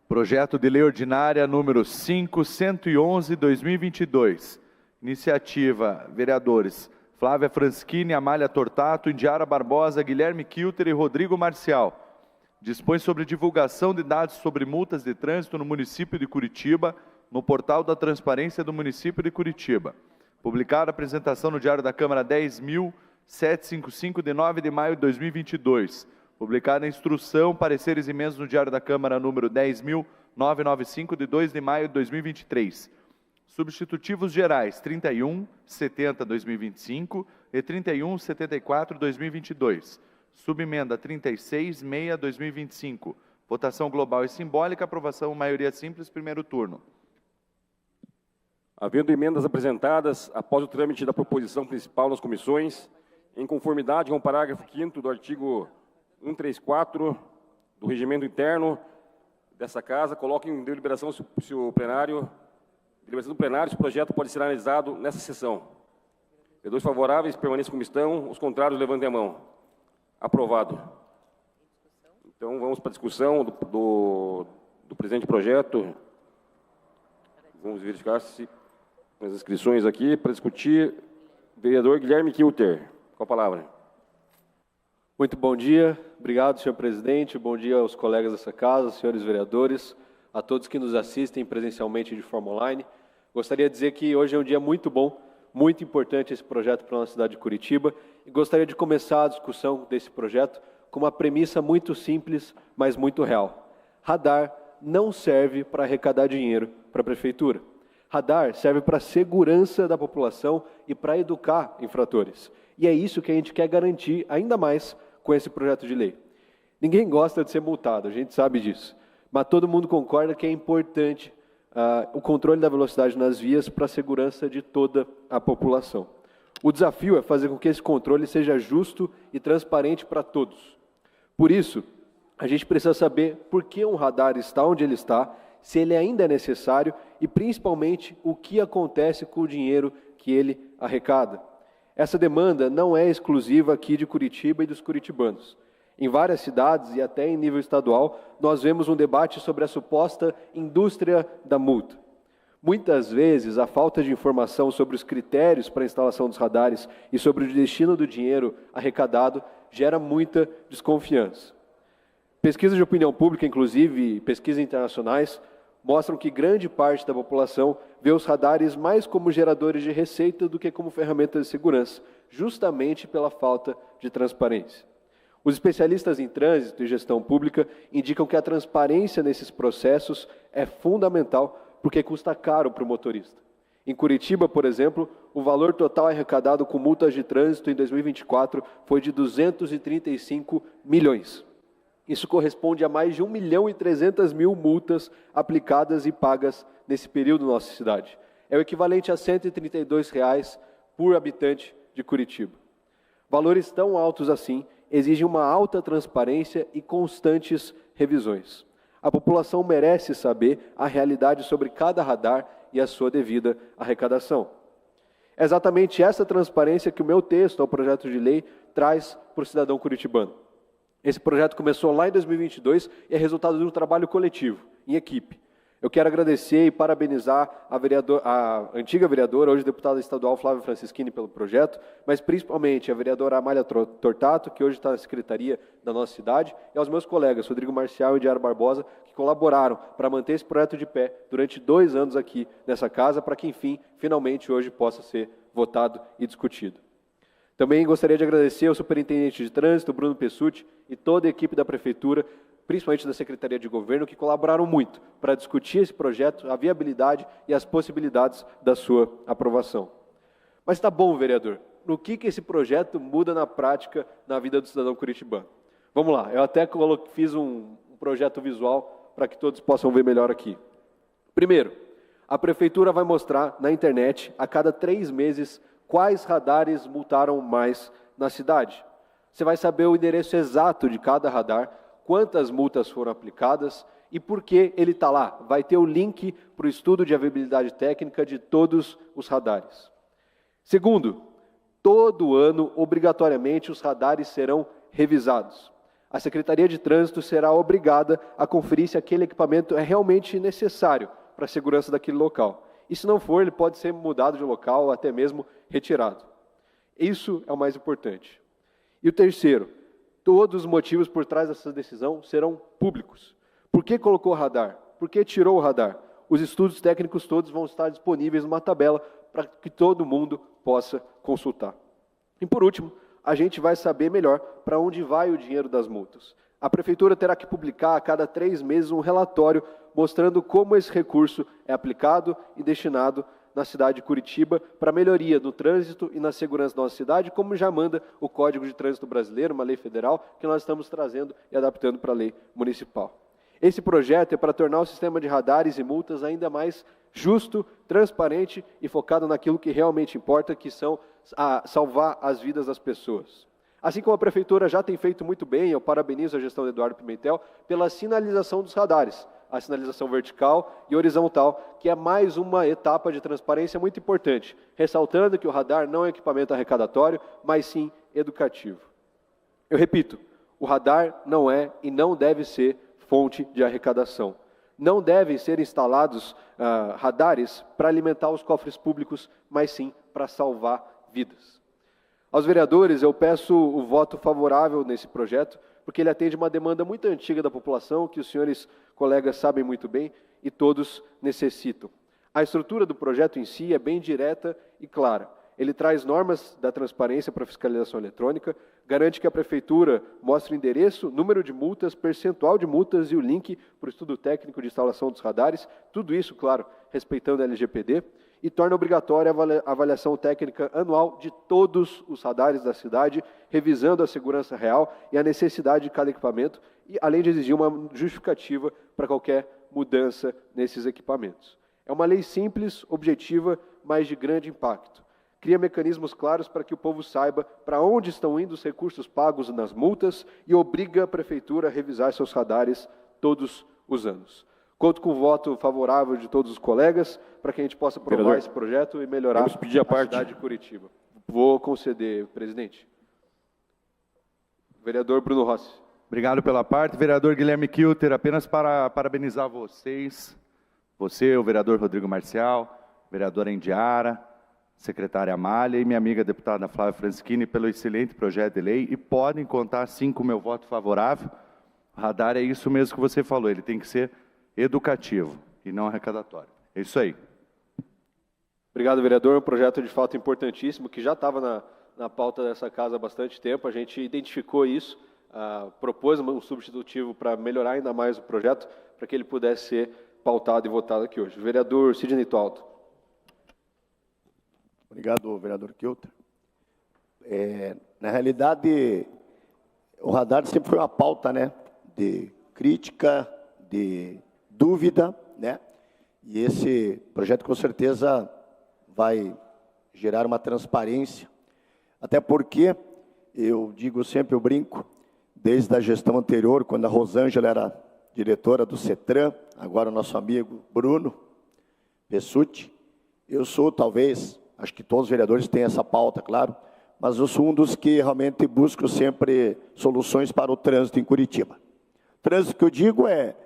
Projeto de Lei Ordinária número 5.111/2022. Iniciativa, vereadores Flávia Franschini, Amália Tortato, Indiara Barbosa, Guilherme Kilter e Rodrigo Marcial. Dispõe sobre divulgação de dados sobre multas de trânsito no município de Curitiba, no portal da Transparência do município de Curitiba. Publicada a apresentação no Diário da Câmara 10.755, de 9 de maio de 2022. Publicada a instrução, pareceres e emendas no Diário da Câmara número 10.995, de 2 de maio de 2023. Substitutivos gerais 31.70/2025 e 31.74/2022. Subemenda 36.6/2025. Votação global e simbólica, aprovação maioria simples, primeiro turno. Havendo emendas apresentadas, após o trâmite da proposição principal nas comissões, em conformidade com o parágrafo 5º do artigo 134 do regimento interno dessa Casa, coloque em deliberação se o plenário, deliberação do plenário, se o projeto pode ser analisado nessa sessão. Vereadores favoráveis permaneçam como estão, os contrários levantem a mão. Aprovado. Então vamos para a discussão do presente projeto. Vamos verificar se as inscrições aqui para discutir. Vereador Guilherme Kilter, com a palavra. Muito bom dia, obrigado, senhor presidente, bom dia aos colegas dessa casa, senhores vereadores, a todos que nos assistem presencialmente de forma online. Gostaria de dizer que hoje é um dia muito bom, muito importante esse projeto para a nossa cidade de Curitiba, e gostaria de começar a discussão desse projeto com uma premissa muito simples, mas muito real. Radar não serve para arrecadar dinheiro para a prefeitura. Radar serve para a segurança da população e para educar infratores. E é isso que a gente quer garantir ainda mais com esse projeto de lei. Ninguém gosta de ser multado, a gente sabe disso. Mas todo mundo concorda que é importante o controle da velocidade nas vias para a segurança de toda a população. O desafio é fazer com que esse controle seja justo e transparente para todos. Por isso, a gente precisa saber por que um radar está onde ele está, se ele ainda é necessário e, principalmente, o que acontece com o dinheiro que ele arrecada. Essa demanda não é exclusiva aqui de Curitiba e dos curitibanos. Em várias cidades e até em nível estadual, nós vemos um debate sobre a suposta indústria da multa. Muitas vezes, a falta de informação sobre os critérios para a instalação dos radares e sobre o destino do dinheiro arrecadado gera muita desconfiança. Pesquisas de opinião pública, inclusive pesquisas internacionais, mostram que grande parte da população vê os radares mais como geradores de receita do que como ferramentas de segurança, justamente pela falta de transparência. Os especialistas em trânsito e gestão pública indicam que a transparência nesses processos é fundamental porque custa caro para o motorista. Em Curitiba, por exemplo, o valor total arrecadado com multas de trânsito em 2024 foi de 235 milhões. Isso corresponde a mais de 1.300.000 multas aplicadas e pagas nesse período na nossa cidade. É o equivalente a R$ 132 por habitante de Curitiba. Valores tão altos assim exigem uma alta transparência e constantes revisões. A população merece saber a realidade sobre cada radar e a sua devida arrecadação. É exatamente essa transparência que o meu texto ao projeto de lei traz para o cidadão curitibano. Esse projeto começou lá em 2022 e é resultado de um trabalho coletivo, em equipe. Eu quero agradecer e parabenizar a antiga vereadora, hoje deputada estadual Flávia Franschini, pelo projeto, mas principalmente a vereadora Amália Tortato, que hoje está na secretaria da nossa cidade, e aos meus colegas, Rodrigo Marcial e Indiara Barbosa, que colaboraram para manter esse projeto de pé durante 2 anos aqui nessa casa, para que, enfim, finalmente hoje possa ser votado e discutido. Também gostaria de agradecer ao superintendente de trânsito, Bruno Pessutti, e toda a equipe da prefeitura, principalmente da Secretaria de Governo, que colaboraram muito para discutir esse projeto, a viabilidade e as possibilidades da sua aprovação. Mas está bom, vereador, no que esse projeto muda na prática na vida do cidadão curitibano? Vamos lá, eu até fiz um projeto visual para que todos possam ver melhor aqui. Primeiro, a prefeitura vai mostrar na internet, a cada 3 meses, quais radares multaram mais na cidade. Você vai saber o endereço exato de cada radar, quantas multas foram aplicadas e por que ele está lá. Vai ter o link para o estudo de viabilidade técnica de todos os radares. Segundo, todo ano, obrigatoriamente, os radares serão revisados. A Secretaria de Trânsito será obrigada a conferir se aquele equipamento é realmente necessário para a segurança daquele local. E se não for, ele pode ser mudado de local ou até mesmo retirado. Isso é o mais importante. E o terceiro, todos os motivos por trás dessa decisão serão públicos. Por que colocou o radar? Por que tirou o radar? Os estudos técnicos todos vão estar disponíveis numa tabela para que todo mundo possa consultar. E por último, a gente vai saber melhor para onde vai o dinheiro das multas. A Prefeitura terá que publicar a cada 3 meses um relatório mostrando como esse recurso é aplicado e destinado na cidade de Curitiba para melhoria no trânsito e na segurança da nossa cidade, como já manda o Código de Trânsito Brasileiro, uma lei federal, que nós estamos trazendo e adaptando para a lei municipal. Esse projeto é para tornar o sistema de radares e multas ainda mais justo, transparente e focado naquilo que realmente importa, que são salvar as vidas das pessoas. Assim como a Prefeitura já tem feito muito bem, eu parabenizo a gestão de Eduardo Pimentel pela sinalização dos radares, a sinalização vertical e horizontal, que é mais uma etapa de transparência muito importante, ressaltando que o radar não é equipamento arrecadatório, mas sim educativo. Eu repito, o radar não é e não deve ser fonte de arrecadação. Não devem ser instalados radares para alimentar os cofres públicos, mas sim para salvar vidas. Aos vereadores, eu peço o voto favorável nesse projeto, porque ele atende uma demanda muito antiga da população, que os senhores colegas sabem muito bem e todos necessitam. A estrutura do projeto em si é bem direta e clara. Ele traz normas da transparência para a fiscalização eletrônica, garante que a Prefeitura mostre o endereço, número de multas, percentual de multas e o link para o estudo técnico de instalação dos radares, tudo isso, claro, respeitando a LGPD, e torna obrigatória a avaliação técnica anual de todos os radares da cidade, revisando a segurança real e a necessidade de cada equipamento, e além de exigir uma justificativa para qualquer mudança nesses equipamentos. É uma lei simples, objetiva, mas de grande impacto. Cria mecanismos claros para que o povo saiba para onde estão indo os recursos pagos nas multas e obriga a Prefeitura a revisar seus radares todos os anos. Conto com o voto favorável de todos os colegas para que a gente possa aprovar esse projeto e melhorar a cidade de Curitiba. Vou conceder, presidente. Vereador Bruno Rossi. Obrigado pela parte. Vereador Guilherme Kilter, apenas para parabenizar vocês, você, o vereador Rodrigo Marcial, vereadora Indiara, secretária Amália e minha amiga deputada Flávia Franschini pelo excelente projeto de lei, e podem contar sim com o meu voto favorável. O radar é isso mesmo que você falou, ele tem que ser educativo e não arrecadatório. É isso aí. Obrigado, vereador. Um projeto de fato importantíssimo, que já estava na pauta dessa casa há bastante tempo. A gente identificou isso, propôs um substitutivo para melhorar ainda mais o projeto, para que ele pudesse ser pautado e votado aqui hoje. Vereador Sidney Tualto. Obrigado, vereador Kilter. Na realidade, o radar sempre foi uma pauta, né, de crítica, de dúvida, né? E esse projeto com certeza vai gerar uma transparência, até porque eu digo sempre, eu brinco, desde a gestão anterior, quando a Rosângela era diretora do CETRAN, agora o nosso amigo Bruno Pessutti, eu sou talvez, acho que todos os vereadores têm essa pauta, claro, mas eu sou um dos que realmente busco sempre soluções para o trânsito em Curitiba. O trânsito que eu digo é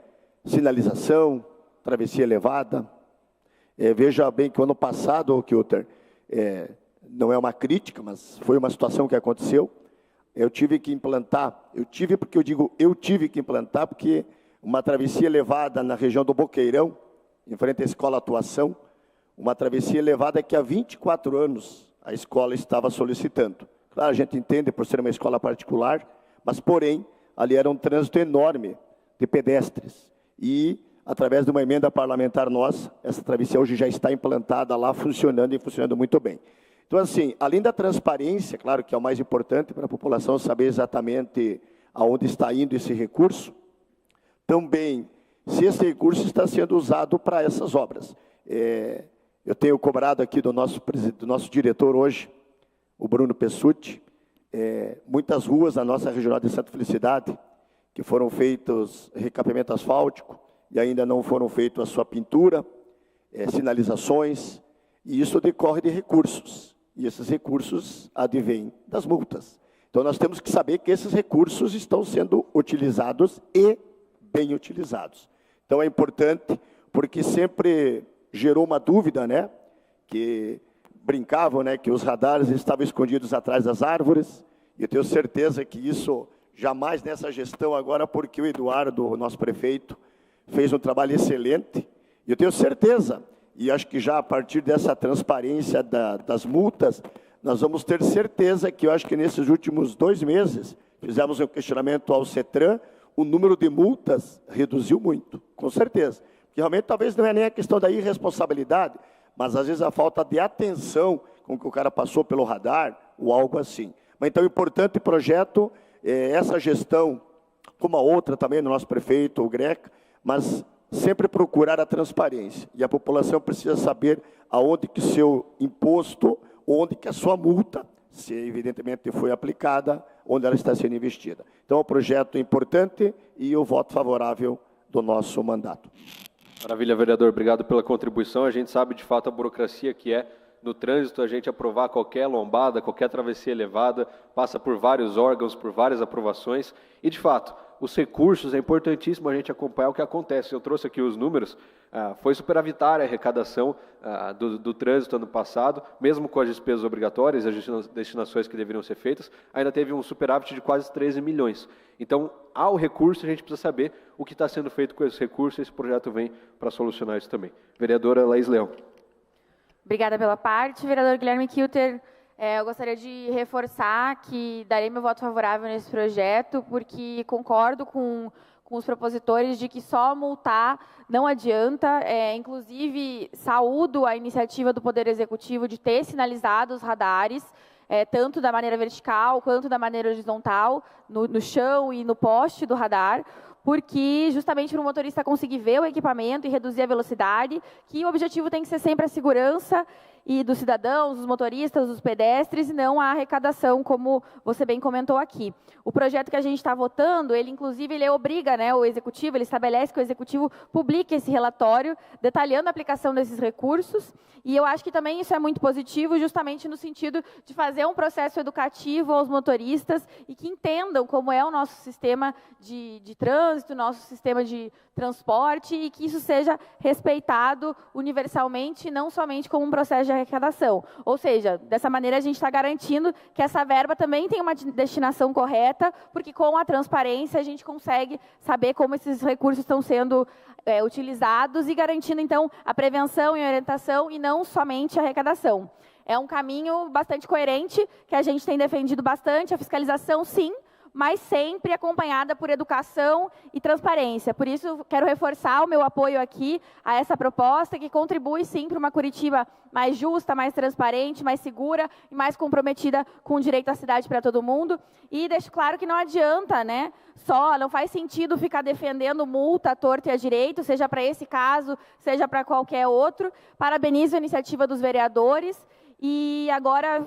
sinalização, travessia elevada. Veja bem que o ano passado, Kilter, não é uma crítica, mas foi uma situação que aconteceu. Eu tive que implantar, eu tive que implantar, porque uma travessia elevada na região do Boqueirão, em frente à Escola Atuação, uma travessia elevada que há 24 anos a escola estava solicitando. Claro, a gente entende por ser uma escola particular, mas, porém, ali era um trânsito enorme de pedestres. E, através de uma emenda parlamentar nossa, essa travessia hoje já está implantada lá, funcionando e funcionando muito bem. Então, assim, além da transparência, claro que é o mais importante para a população saber exatamente aonde está indo esse recurso, também, se esse recurso está sendo usado para essas obras. Eu tenho cobrado aqui do nosso diretor hoje, o Bruno Pessutti, muitas ruas da nossa regional de Santa Felicidade, que foram feitos recapeamento asfáltico e ainda não foram feitos a sua pintura, sinalizações, e isso decorre de recursos. E esses recursos advêm das multas. Então, nós temos que saber que esses recursos estão sendo utilizados e bem utilizados. Então, é importante, porque sempre gerou uma dúvida, né? Que brincavam, né? Que os radares estavam escondidos atrás das árvores. E eu tenho certeza que isso jamais nessa gestão agora, porque o Eduardo, o nosso prefeito, fez um trabalho excelente. E eu tenho certeza, e acho que já a partir dessa transparência das multas, nós vamos ter certeza que eu acho que nesses últimos 2 meses, fizemos um questionamento ao CETRAN, o número de multas reduziu muito, com certeza. Porque realmente talvez não é nem a questão da irresponsabilidade, mas às vezes a falta de atenção com que o cara passou pelo radar, ou algo assim. Mas então, importante projeto, essa gestão, como a outra também do nosso prefeito, o Greca, mas sempre procurar a transparência. E a população precisa saber aonde que seu imposto, onde que a sua multa, se evidentemente foi aplicada, onde ela está sendo investida. Então, é um projeto importante e o voto favorável do nosso mandato. Maravilha, vereador. Obrigado pela contribuição. A gente sabe, de fato, a burocracia que é no trânsito, a gente aprovar qualquer lombada, qualquer travessia elevada, passa por vários órgãos, por várias aprovações. E, de fato, os recursos, é importantíssimo a gente acompanhar o que acontece. Eu trouxe aqui os números. Foi superavitária a arrecadação do trânsito ano passado, mesmo com as despesas obrigatórias, as destinações que deveriam ser feitas, ainda teve um superávit de quase 13 milhões. Então, ao recurso, a gente precisa saber o que está sendo feito com esses recursos, esse projeto vem para solucionar isso também. Vereadora Laís Leão. Obrigada pela parte. Vereador Guilherme Kilter, eu gostaria de reforçar que darei meu voto favorável nesse projeto, porque concordo com os propositores de que só multar não adianta. Inclusive, saúdo a iniciativa do Poder Executivo de ter sinalizado os radares, tanto da maneira vertical quanto da maneira horizontal, no chão e no poste do radar, porque justamente para o motorista conseguir ver o equipamento e reduzir a velocidade, que o objetivo tem que ser sempre a segurança e dos cidadãos, dos motoristas, dos pedestres, e não a arrecadação, como você bem comentou aqui. O projeto que a gente está votando, ele inclusive ele obriga, né, o executivo, ele estabelece que o executivo publique esse relatório detalhando a aplicação desses recursos, e eu acho que também isso é muito positivo, justamente no sentido de fazer um processo educativo aos motoristas e que entendam como é o nosso sistema de trânsito, nosso sistema de transporte, e que isso seja respeitado universalmente, não somente como um processo de arrecadação. Ou seja, dessa maneira a gente está garantindo que essa verba também tem uma destinação correta, porque com a transparência a gente consegue saber como esses recursos estão sendo utilizados e garantindo, então, a prevenção e a orientação e não somente a arrecadação. É um caminho bastante coerente, que a gente tem defendido bastante, a fiscalização, sim, mas sempre acompanhada por educação e transparência. Por isso, quero reforçar o meu apoio aqui a essa proposta, que contribui, sim, para uma Curitiba mais justa, mais transparente, mais segura e mais comprometida com o direito à cidade para todo mundo. E deixo claro que não adianta, né? Não faz sentido ficar defendendo multa à torta e à direito, seja para esse caso, seja para qualquer outro. Parabenizo a iniciativa dos vereadores. E agora,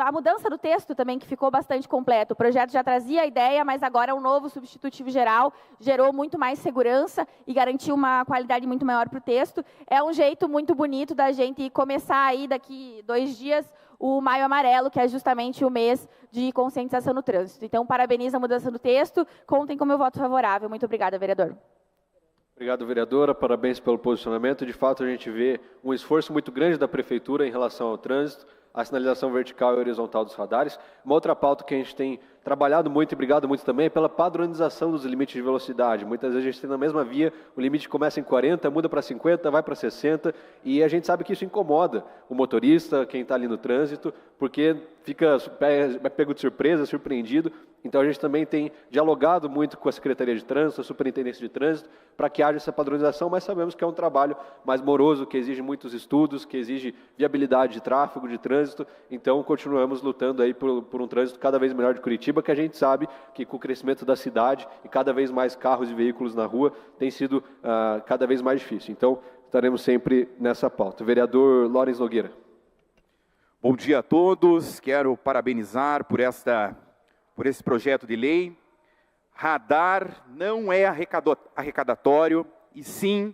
a mudança do texto também, que ficou bastante completo. O projeto já trazia a ideia, mas agora um novo substitutivo geral gerou muito mais segurança e garantiu uma qualidade muito maior para o texto. É um jeito muito bonito da gente começar aí, daqui 2 dias, o Maio Amarelo, que é justamente o mês de conscientização no trânsito. Então, parabenizo a mudança do texto, contem com o meu voto favorável. Muito obrigada, vereador. Obrigado, vereadora. Parabéns pelo posicionamento. De fato, a gente vê um esforço muito grande da Prefeitura em relação ao trânsito, a sinalização vertical e horizontal dos radares. Uma outra pauta que a gente tem trabalhado muito e brigado muito também é pela padronização dos limites de velocidade. Muitas vezes a gente tem na mesma via, o limite começa em 40, muda para 50, vai para 60, e a gente sabe que isso incomoda o motorista, quem está ali no trânsito, porque fica pego de surpresa, surpreendido. Então, a gente também tem dialogado muito com a Secretaria de Trânsito, a Superintendência de Trânsito, para que haja essa padronização, mas sabemos que é um trabalho mais moroso, que exige muitos estudos, que exige viabilidade de tráfego, de trânsito. Então, continuamos lutando aí por um trânsito cada vez melhor de Curitiba, que a gente sabe que com o crescimento da cidade e cada vez mais carros e veículos na rua, tem sido cada vez mais difícil. Então, estaremos sempre nessa pauta. Vereador Lawrence Nogueira. Bom dia a todos. Quero parabenizar por esse projeto de lei. Radar não é arrecadatório, e sim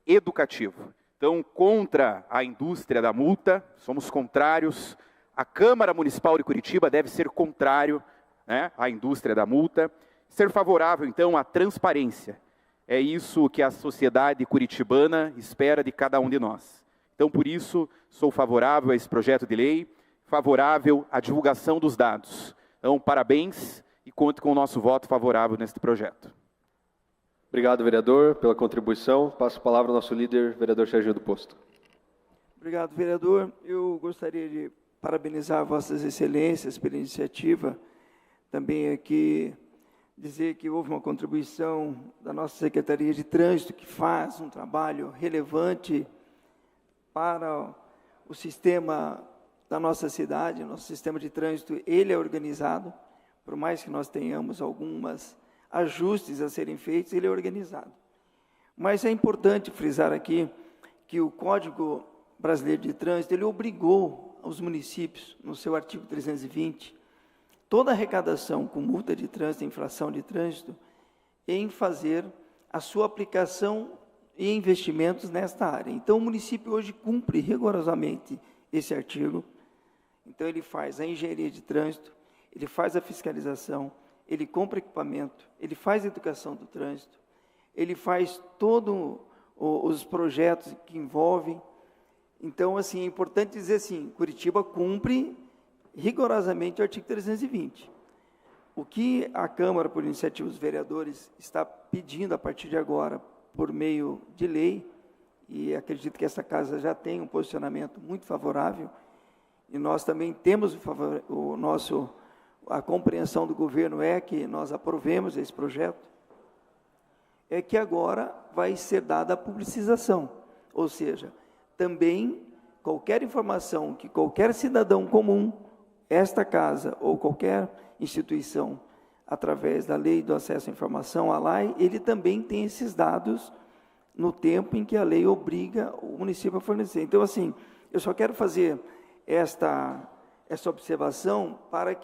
educativo. Então, contra a indústria da multa, somos contrários A Câmara Municipal de Curitiba deve ser contrário, né, à indústria da multa, ser favorável, então, à transparência. É isso que a sociedade curitibana espera de cada um de nós. Então, por isso, sou favorável a esse projeto de lei, favorável à divulgação dos dados. Então, parabéns e conte com o nosso voto favorável neste projeto. Obrigado, vereador, pela contribuição. Passo a palavra ao nosso líder, vereador Serginho do Posto. Obrigado, vereador. Eu gostaria de parabenizar Vossas Excelências pela iniciativa. Também aqui dizer que houve uma contribuição da nossa Secretaria de Trânsito, que faz um trabalho relevante para o sistema da nossa cidade. Nosso sistema de trânsito, ele é organizado, por mais que nós tenhamos algumas ajustes a serem feitos, ele é organizado. Mas é importante frisar aqui que o Código Brasileiro de Trânsito, ele obrigou os municípios, no seu artigo 320, toda arrecadação com multa de trânsito, infração de trânsito, em fazer a sua aplicação e investimentos nesta área. Então, o município hoje cumpre rigorosamente esse artigo. Então, ele faz a engenharia de trânsito, ele faz a fiscalização, ele compra equipamento, ele faz a educação do trânsito, ele faz todos os projetos que envolvem. Então, assim, é importante dizer assim, Curitiba cumpre rigorosamente o artigo 320. O que a Câmara, por iniciativa dos vereadores, está pedindo a partir de agora, por meio de lei, e acredito que essa casa já tem um posicionamento muito favorável, e nós também temos a compreensão do governo é que nós aprovemos esse projeto, é que agora vai ser dada a publicização, ou seja, também qualquer informação que qualquer cidadão comum, esta casa ou qualquer instituição, através da lei do acesso à informação, a LAI, ele também tem esses dados no tempo em que a lei obriga o município a fornecer. Então, assim, eu só quero fazer essa observação para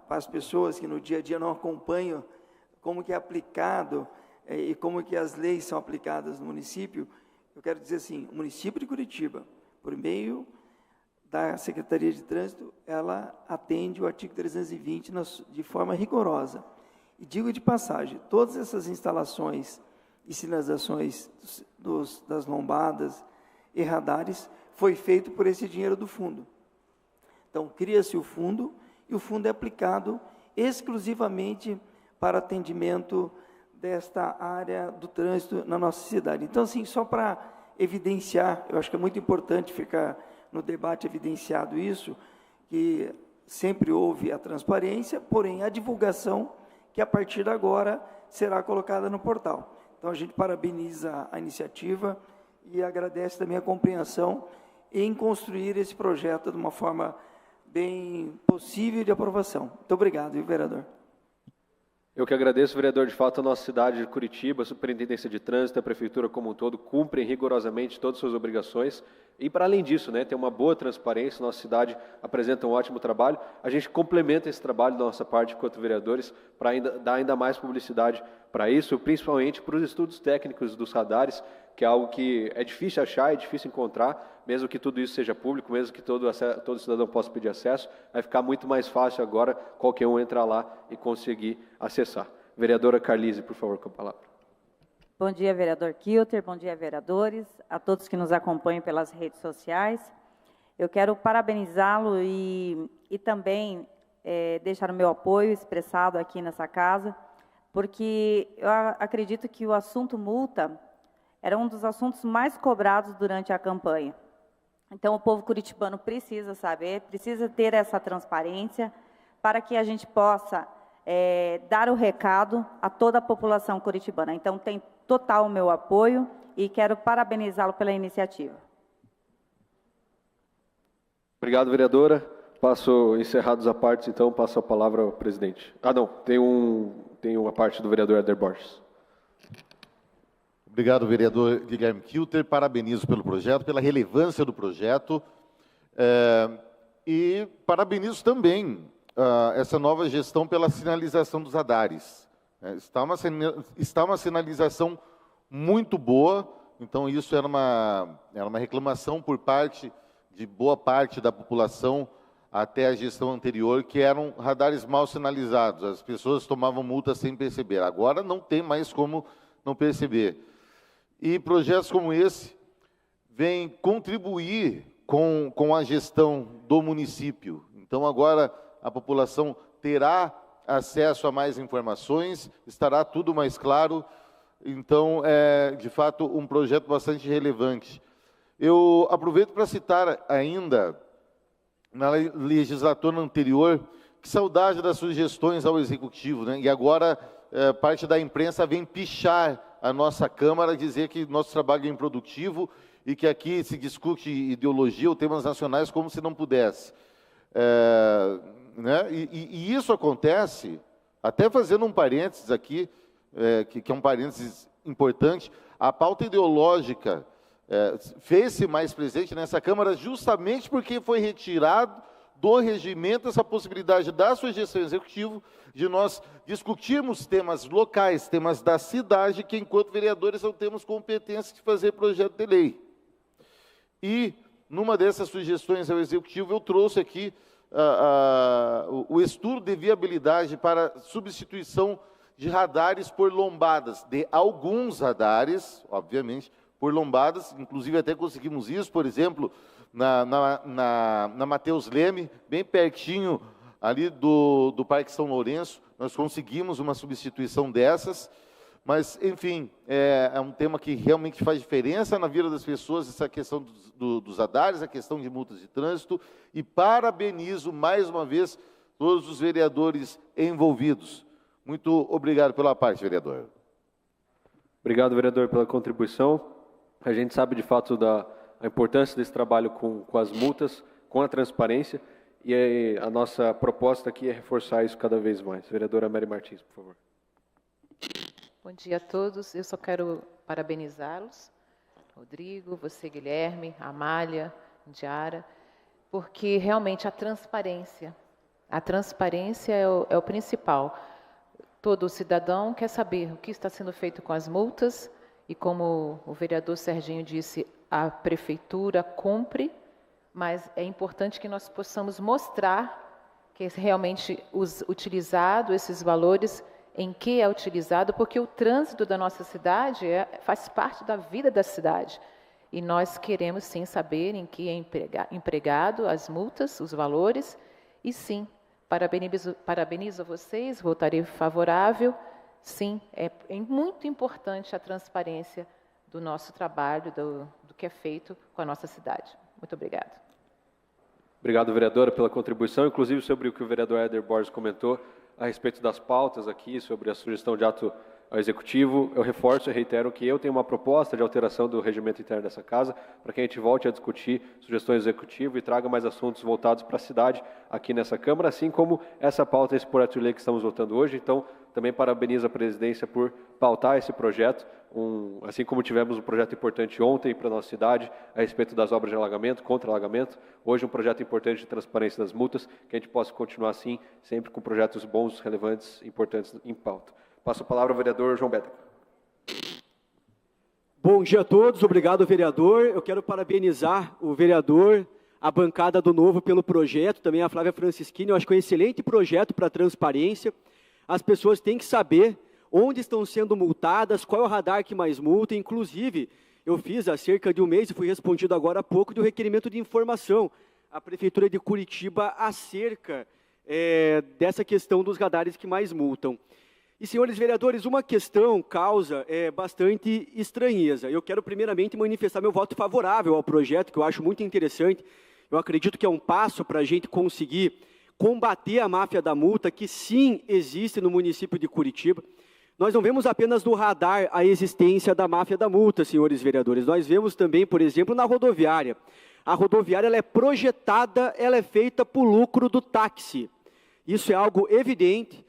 as pessoas que no dia a dia não acompanham como que é aplicado e como que as leis são aplicadas no município. Eu quero dizer assim, o município de Curitiba, por meio da Secretaria de Trânsito, ela atende o artigo 320 de forma rigorosa. E digo de passagem, todas essas instalações e sinalizações das lombadas e radares foi feito por esse dinheiro do fundo. Então, cria-se o fundo, e o fundo é aplicado exclusivamente para atendimento desta área do trânsito na nossa cidade. Então, assim, só para evidenciar, eu acho que é muito importante ficar no debate evidenciado isso, que sempre houve a transparência, porém a divulgação, que a partir de agora será colocada no portal. Então, a gente parabeniza a iniciativa e agradece também a compreensão em construir esse projeto de uma forma bem possível de aprovação. Muito obrigado, viu, vereador? Eu que agradeço, vereador. De fato, a nossa cidade de Curitiba, a Superintendência de Trânsito, a Prefeitura como um todo, cumprem rigorosamente todas as suas obrigações. E, para além disso, né, tem uma boa transparência, nossa cidade apresenta um ótimo trabalho. A gente complementa esse trabalho da nossa parte, enquanto vereadores, para dar ainda mais publicidade para isso, principalmente para os estudos técnicos dos radares, que é algo que é difícil achar, é difícil encontrar, mesmo que tudo isso seja público, mesmo que todo cidadão possa pedir acesso, vai ficar muito mais fácil agora qualquer um entrar lá e conseguir acessar. Vereadora Carlise, por favor, com a palavra. Bom dia, vereador Kilter, bom dia, vereadores, a todos que nos acompanham pelas redes sociais. Eu quero parabenizá-lo e também deixar o meu apoio expressado aqui nessa casa, porque eu acredito que o assunto multa era um dos assuntos mais cobrados durante a campanha. Então, o povo curitibano precisa saber, precisa ter essa transparência para que a gente possa dar o recado a toda a população curitibana. Então, tem total o meu apoio e quero parabenizá-lo pela iniciativa. Obrigado, vereadora. Encerrados a parte, então, passo a palavra ao presidente. Não, tem uma parte do vereador Éder Borges. Obrigado, vereador Guilherme Kilter. Parabenizo pelo projeto, pela relevância do projeto. E parabenizo também essa nova gestão pela sinalização dos radares. Está uma sinalização muito boa, então isso era uma reclamação por parte de boa parte da população até a gestão anterior, que eram radares mal sinalizados. As pessoas tomavam multa sem perceber. Agora não tem mais como não perceber. E projetos como esse vêm contribuir com a gestão do município. Então, agora a população terá acesso a mais informações, estará tudo mais claro. Então, é, de fato, um projeto bastante relevante. Eu aproveito para citar ainda, na legislatura anterior, que saudade das sugestões ao Executivo, né? E agora, parte da imprensa vem pichar a nossa Câmara, dizer que nosso trabalho é improdutivo e que aqui se discute ideologia ou temas nacionais como se não pudesse. Né? E isso acontece, até fazendo um parênteses aqui, que é um parênteses importante, a pauta ideológica fez-se mais presente nessa Câmara justamente porque foi retirado do regimento essa possibilidade da sugestão executiva de nós discutirmos temas locais, temas da cidade, que enquanto vereadores não temos competência de fazer projeto de lei. E, numa dessas sugestões ao Executivo, eu trouxe aqui o estudo de viabilidade para substituição de radares por lombadas, de alguns radares, obviamente, por lombadas, inclusive até conseguimos isso, por exemplo, na Mateus Leme, bem pertinho ali do Parque São Lourenço, nós conseguimos uma substituição dessas, mas, enfim, é um tema que realmente faz diferença na vida das pessoas, essa questão dos radares, a questão de multas de trânsito, e parabenizo, mais uma vez, todos os vereadores envolvidos. Muito obrigado pela parte, vereador. Obrigado, vereador, pela contribuição. A gente sabe, de fato, a importância desse trabalho com as multas, com a transparência, e a nossa proposta aqui é reforçar isso cada vez mais. Vereadora Mary Martins, por favor. Bom dia a todos. Eu só quero parabenizá-los, Rodrigo, você, Guilherme, Amália, Indiara, porque realmente a transparência é o principal. Todo cidadão quer saber o que está sendo feito com as multas e, como o vereador Serginho disse, a prefeitura cumpre, mas é importante que nós possamos mostrar que é realmente utilizado esses valores, em que é utilizado, porque o trânsito da nossa cidade faz parte da vida da cidade. E nós queremos, sim, saber em que é empregado as multas, os valores, e sim, parabenizo vocês, votarei favorável. Sim, é muito importante a transparência do nosso trabalho, do que é feito com a nossa cidade. Muito obrigada. Obrigado, vereadora, pela contribuição, inclusive sobre o que o vereador Éder Borges comentou a respeito das pautas aqui, sobre a sugestão de ato ao Executivo. Eu reforço e reitero que eu tenho uma proposta de alteração do regimento interno dessa casa, para que a gente volte a discutir sugestões do Executivo e traga mais assuntos voltados para a cidade aqui nessa Câmara, assim como essa pauta, esse projeto de lei que estamos votando hoje. Então, também parabenizo a presidência por pautar esse projeto, assim como tivemos um projeto importante ontem para a nossa cidade, a respeito das obras de alagamento, contra alagamento. Hoje um projeto importante de transparência das multas, que a gente possa continuar assim, sempre com projetos bons, relevantes, importantes em pauta. Passo a palavra ao vereador João Bétega. Bom dia a todos, obrigado, vereador. Eu quero parabenizar o vereador, a bancada do Novo pelo projeto, também a Flávia Francischini. Eu acho que é um excelente projeto para a transparência. As pessoas têm que saber onde estão sendo multadas, qual é o radar que mais multa. Inclusive, eu fiz há cerca de um mês, e fui respondido agora há pouco, de um requerimento de informação à Prefeitura de Curitiba acerca dessa questão dos radares que mais multam. E, senhores vereadores, uma questão causa bastante estranheza. Eu quero, primeiramente, manifestar meu voto favorável ao projeto, que eu acho muito interessante. Eu acredito que é um passo para a gente conseguir combater a máfia da multa, que sim existe no município de Curitiba. Nós não vemos apenas no radar a existência da máfia da multa, senhores vereadores. Nós vemos também, por exemplo, na rodoviária. A rodoviária ela é projetada, ela é feita por lucro do táxi. Isso é algo evidente.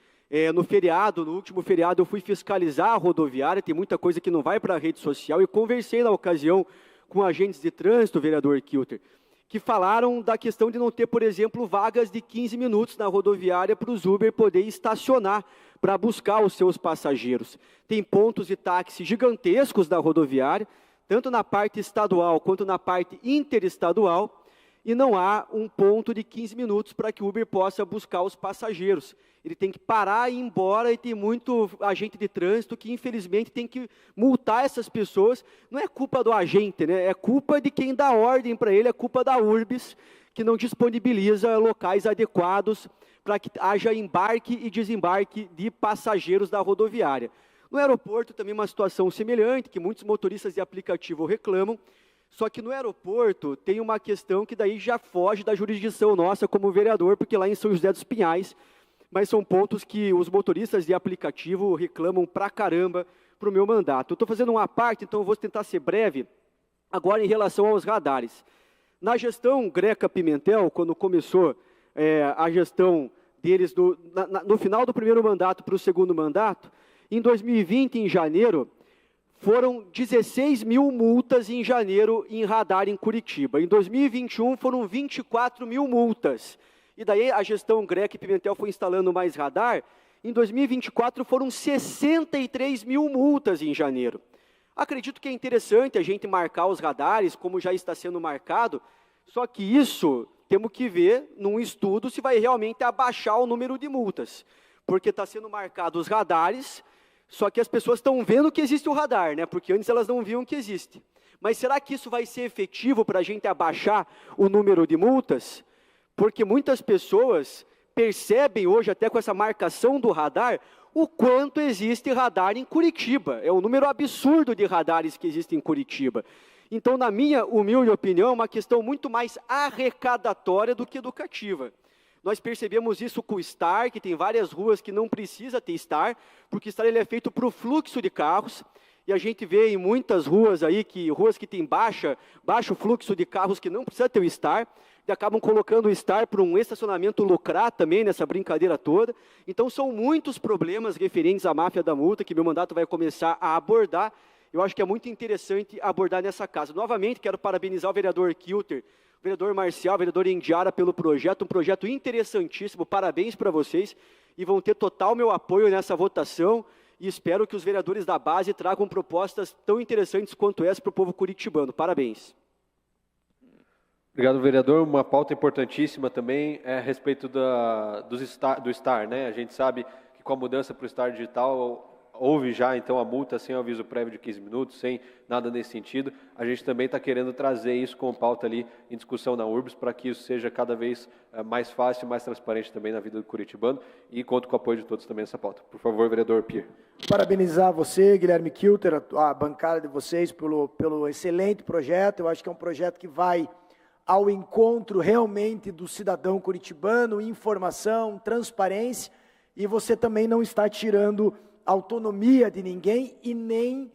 No último feriado, eu fui fiscalizar a rodoviária, tem muita coisa que não vai para a rede social, e conversei na ocasião com agentes de trânsito, vereador Kilter, que falaram da questão de não ter, por exemplo, vagas de 15 minutos na rodoviária para os Uber poder estacionar para buscar os seus passageiros. Tem pontos de táxi gigantescos da rodoviária, tanto na parte estadual quanto na parte interestadual, e não há um ponto de 15 minutos para que o Uber possa buscar os passageiros. Ele tem que parar e ir embora, e tem muito agente de trânsito que, infelizmente, tem que multar essas pessoas. Não é culpa do agente, né? É culpa de quem dá ordem para ele, é culpa da Urbis, que não disponibiliza locais adequados para que haja embarque e desembarque de passageiros da rodoviária. No aeroporto também uma situação semelhante, que muitos motoristas de aplicativo reclamam, só que no aeroporto tem uma questão que daí já foge da jurisdição nossa como vereador, porque lá em São José dos Pinhais, mas são pontos que os motoristas de aplicativo reclamam pra caramba para o meu mandato. Eu estou fazendo uma parte, então eu vou tentar ser breve, agora em relação aos radares. Na gestão Greca-Pimentel, quando começou a gestão deles no final do primeiro mandato para o segundo mandato, em 2020, em janeiro, foram 16 mil multas em janeiro em radar em Curitiba. Em 2021, foram 24 mil multas. E daí a gestão Greca e Pimentel foi instalando mais radar. Em 2024, foram 63 mil multas em janeiro. Acredito que é interessante a gente marcar os radares, como já está sendo marcado, só que isso temos que ver num estudo se vai realmente abaixar o número de multas. Porque está sendo marcado os radares, só que as pessoas estão vendo que existe o radar, né? Porque antes elas não viam que existe. Mas será que isso vai ser efetivo para a gente abaixar o número de multas? Porque muitas pessoas percebem hoje, até com essa marcação do radar, o quanto existe radar em Curitiba. É um número absurdo de radares que existem em Curitiba. Então, na minha humilde opinião, é uma questão muito mais arrecadatória do que educativa. Nós percebemos isso com o STAR, que tem várias ruas que não precisa ter STAR, porque o STAR ele é feito para o fluxo de carros, e a gente vê em muitas ruas aí, ruas que têm baixo fluxo de carros que não precisa ter o STAR, e acabam colocando o STAR para um estacionamento lucrar também nessa brincadeira toda. Então são muitos problemas referentes à máfia da multa, que meu mandato vai começar a abordar. Eu acho que é muito interessante abordar nessa casa. Novamente, quero parabenizar o vereador Kilter, o vereador Marcial, o vereador Indiara pelo projeto, um projeto interessantíssimo, parabéns para vocês, e vão ter total meu apoio nessa votação, e espero que os vereadores da base tragam propostas tão interessantes quanto essa para o povo curitibano. Parabéns. Obrigado, vereador. Uma pauta importantíssima também é a respeito do STAR, né? A gente sabe que com a mudança para o STAR digital, houve já, então, a multa sem aviso prévio de 15 minutos, sem nada nesse sentido. A gente também está querendo trazer isso com pauta ali em discussão na Urbis, para que isso seja cada vez mais fácil e mais transparente também na vida do curitibano, e conto com o apoio de todos também nessa pauta. Por favor, vereador Pierre. Parabenizar você, Guilherme Kilter, a bancada de vocês, pelo excelente projeto. Eu acho que é um projeto que vai ao encontro realmente do cidadão curitibano, informação, transparência, e você também não está tirando autonomia de ninguém e nem,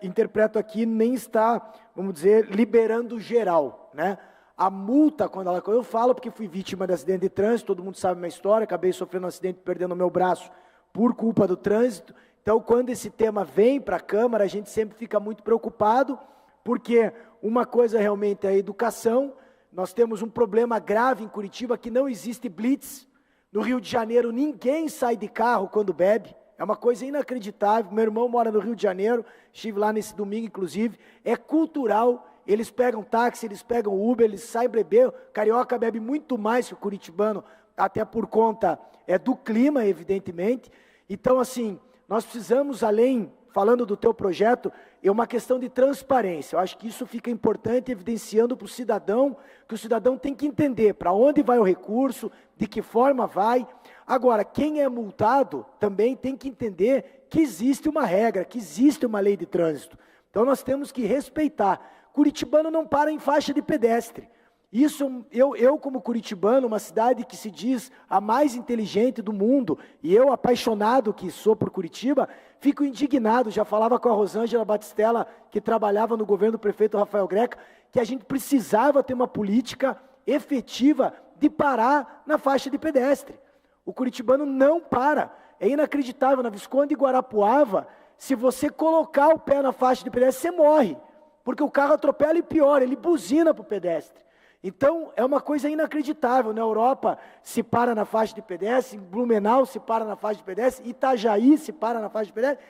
interpreto aqui, nem está, vamos dizer, liberando geral, né? A multa, quando eu falo, porque fui vítima de acidente de trânsito, todo mundo sabe a minha história, acabei sofrendo um acidente, perdendo o meu braço por culpa do trânsito. Então, quando esse tema vem para a Câmara, a gente sempre fica muito preocupado, porque uma coisa realmente é a educação. Nós temos um problema grave em Curitiba, que não existe blitz. No Rio de Janeiro, ninguém sai de carro quando bebe. É uma coisa inacreditável. Meu irmão mora no Rio de Janeiro, estive lá nesse domingo, inclusive. É cultural. Eles pegam táxi, eles pegam Uber, eles saem beber. Carioca bebe muito mais que o curitibano, até por conta do clima, evidentemente. Então, assim, nós precisamos, além, falando do teu projeto, é uma questão de transparência. Eu acho que isso fica importante, evidenciando para o cidadão, que o cidadão tem que entender para onde vai o recurso, de que forma vai. Agora, quem é multado também tem que entender que existe uma regra, que existe uma lei de trânsito. Então, nós temos que respeitar. Curitibano não para em faixa de pedestre. Isso, eu como curitibano, uma cidade que se diz a mais inteligente do mundo, e eu, apaixonado que sou por Curitiba, fico indignado. Já falava com a Rosângela Batistella, que trabalhava no governo do prefeito Rafael Greca, que a gente precisava ter uma política efetiva de parar na faixa de pedestre. O curitibano não para. É inacreditável. Na Visconde de Guarapuava, se você colocar o pé na faixa de pedestre, você morre, porque o carro atropela e pior, ele buzina para o pedestre. Então, é uma coisa inacreditável. Na Europa, se para na faixa de pedestre, em Blumenau se para na faixa de pedestre, Itajaí se para na faixa de pedestre,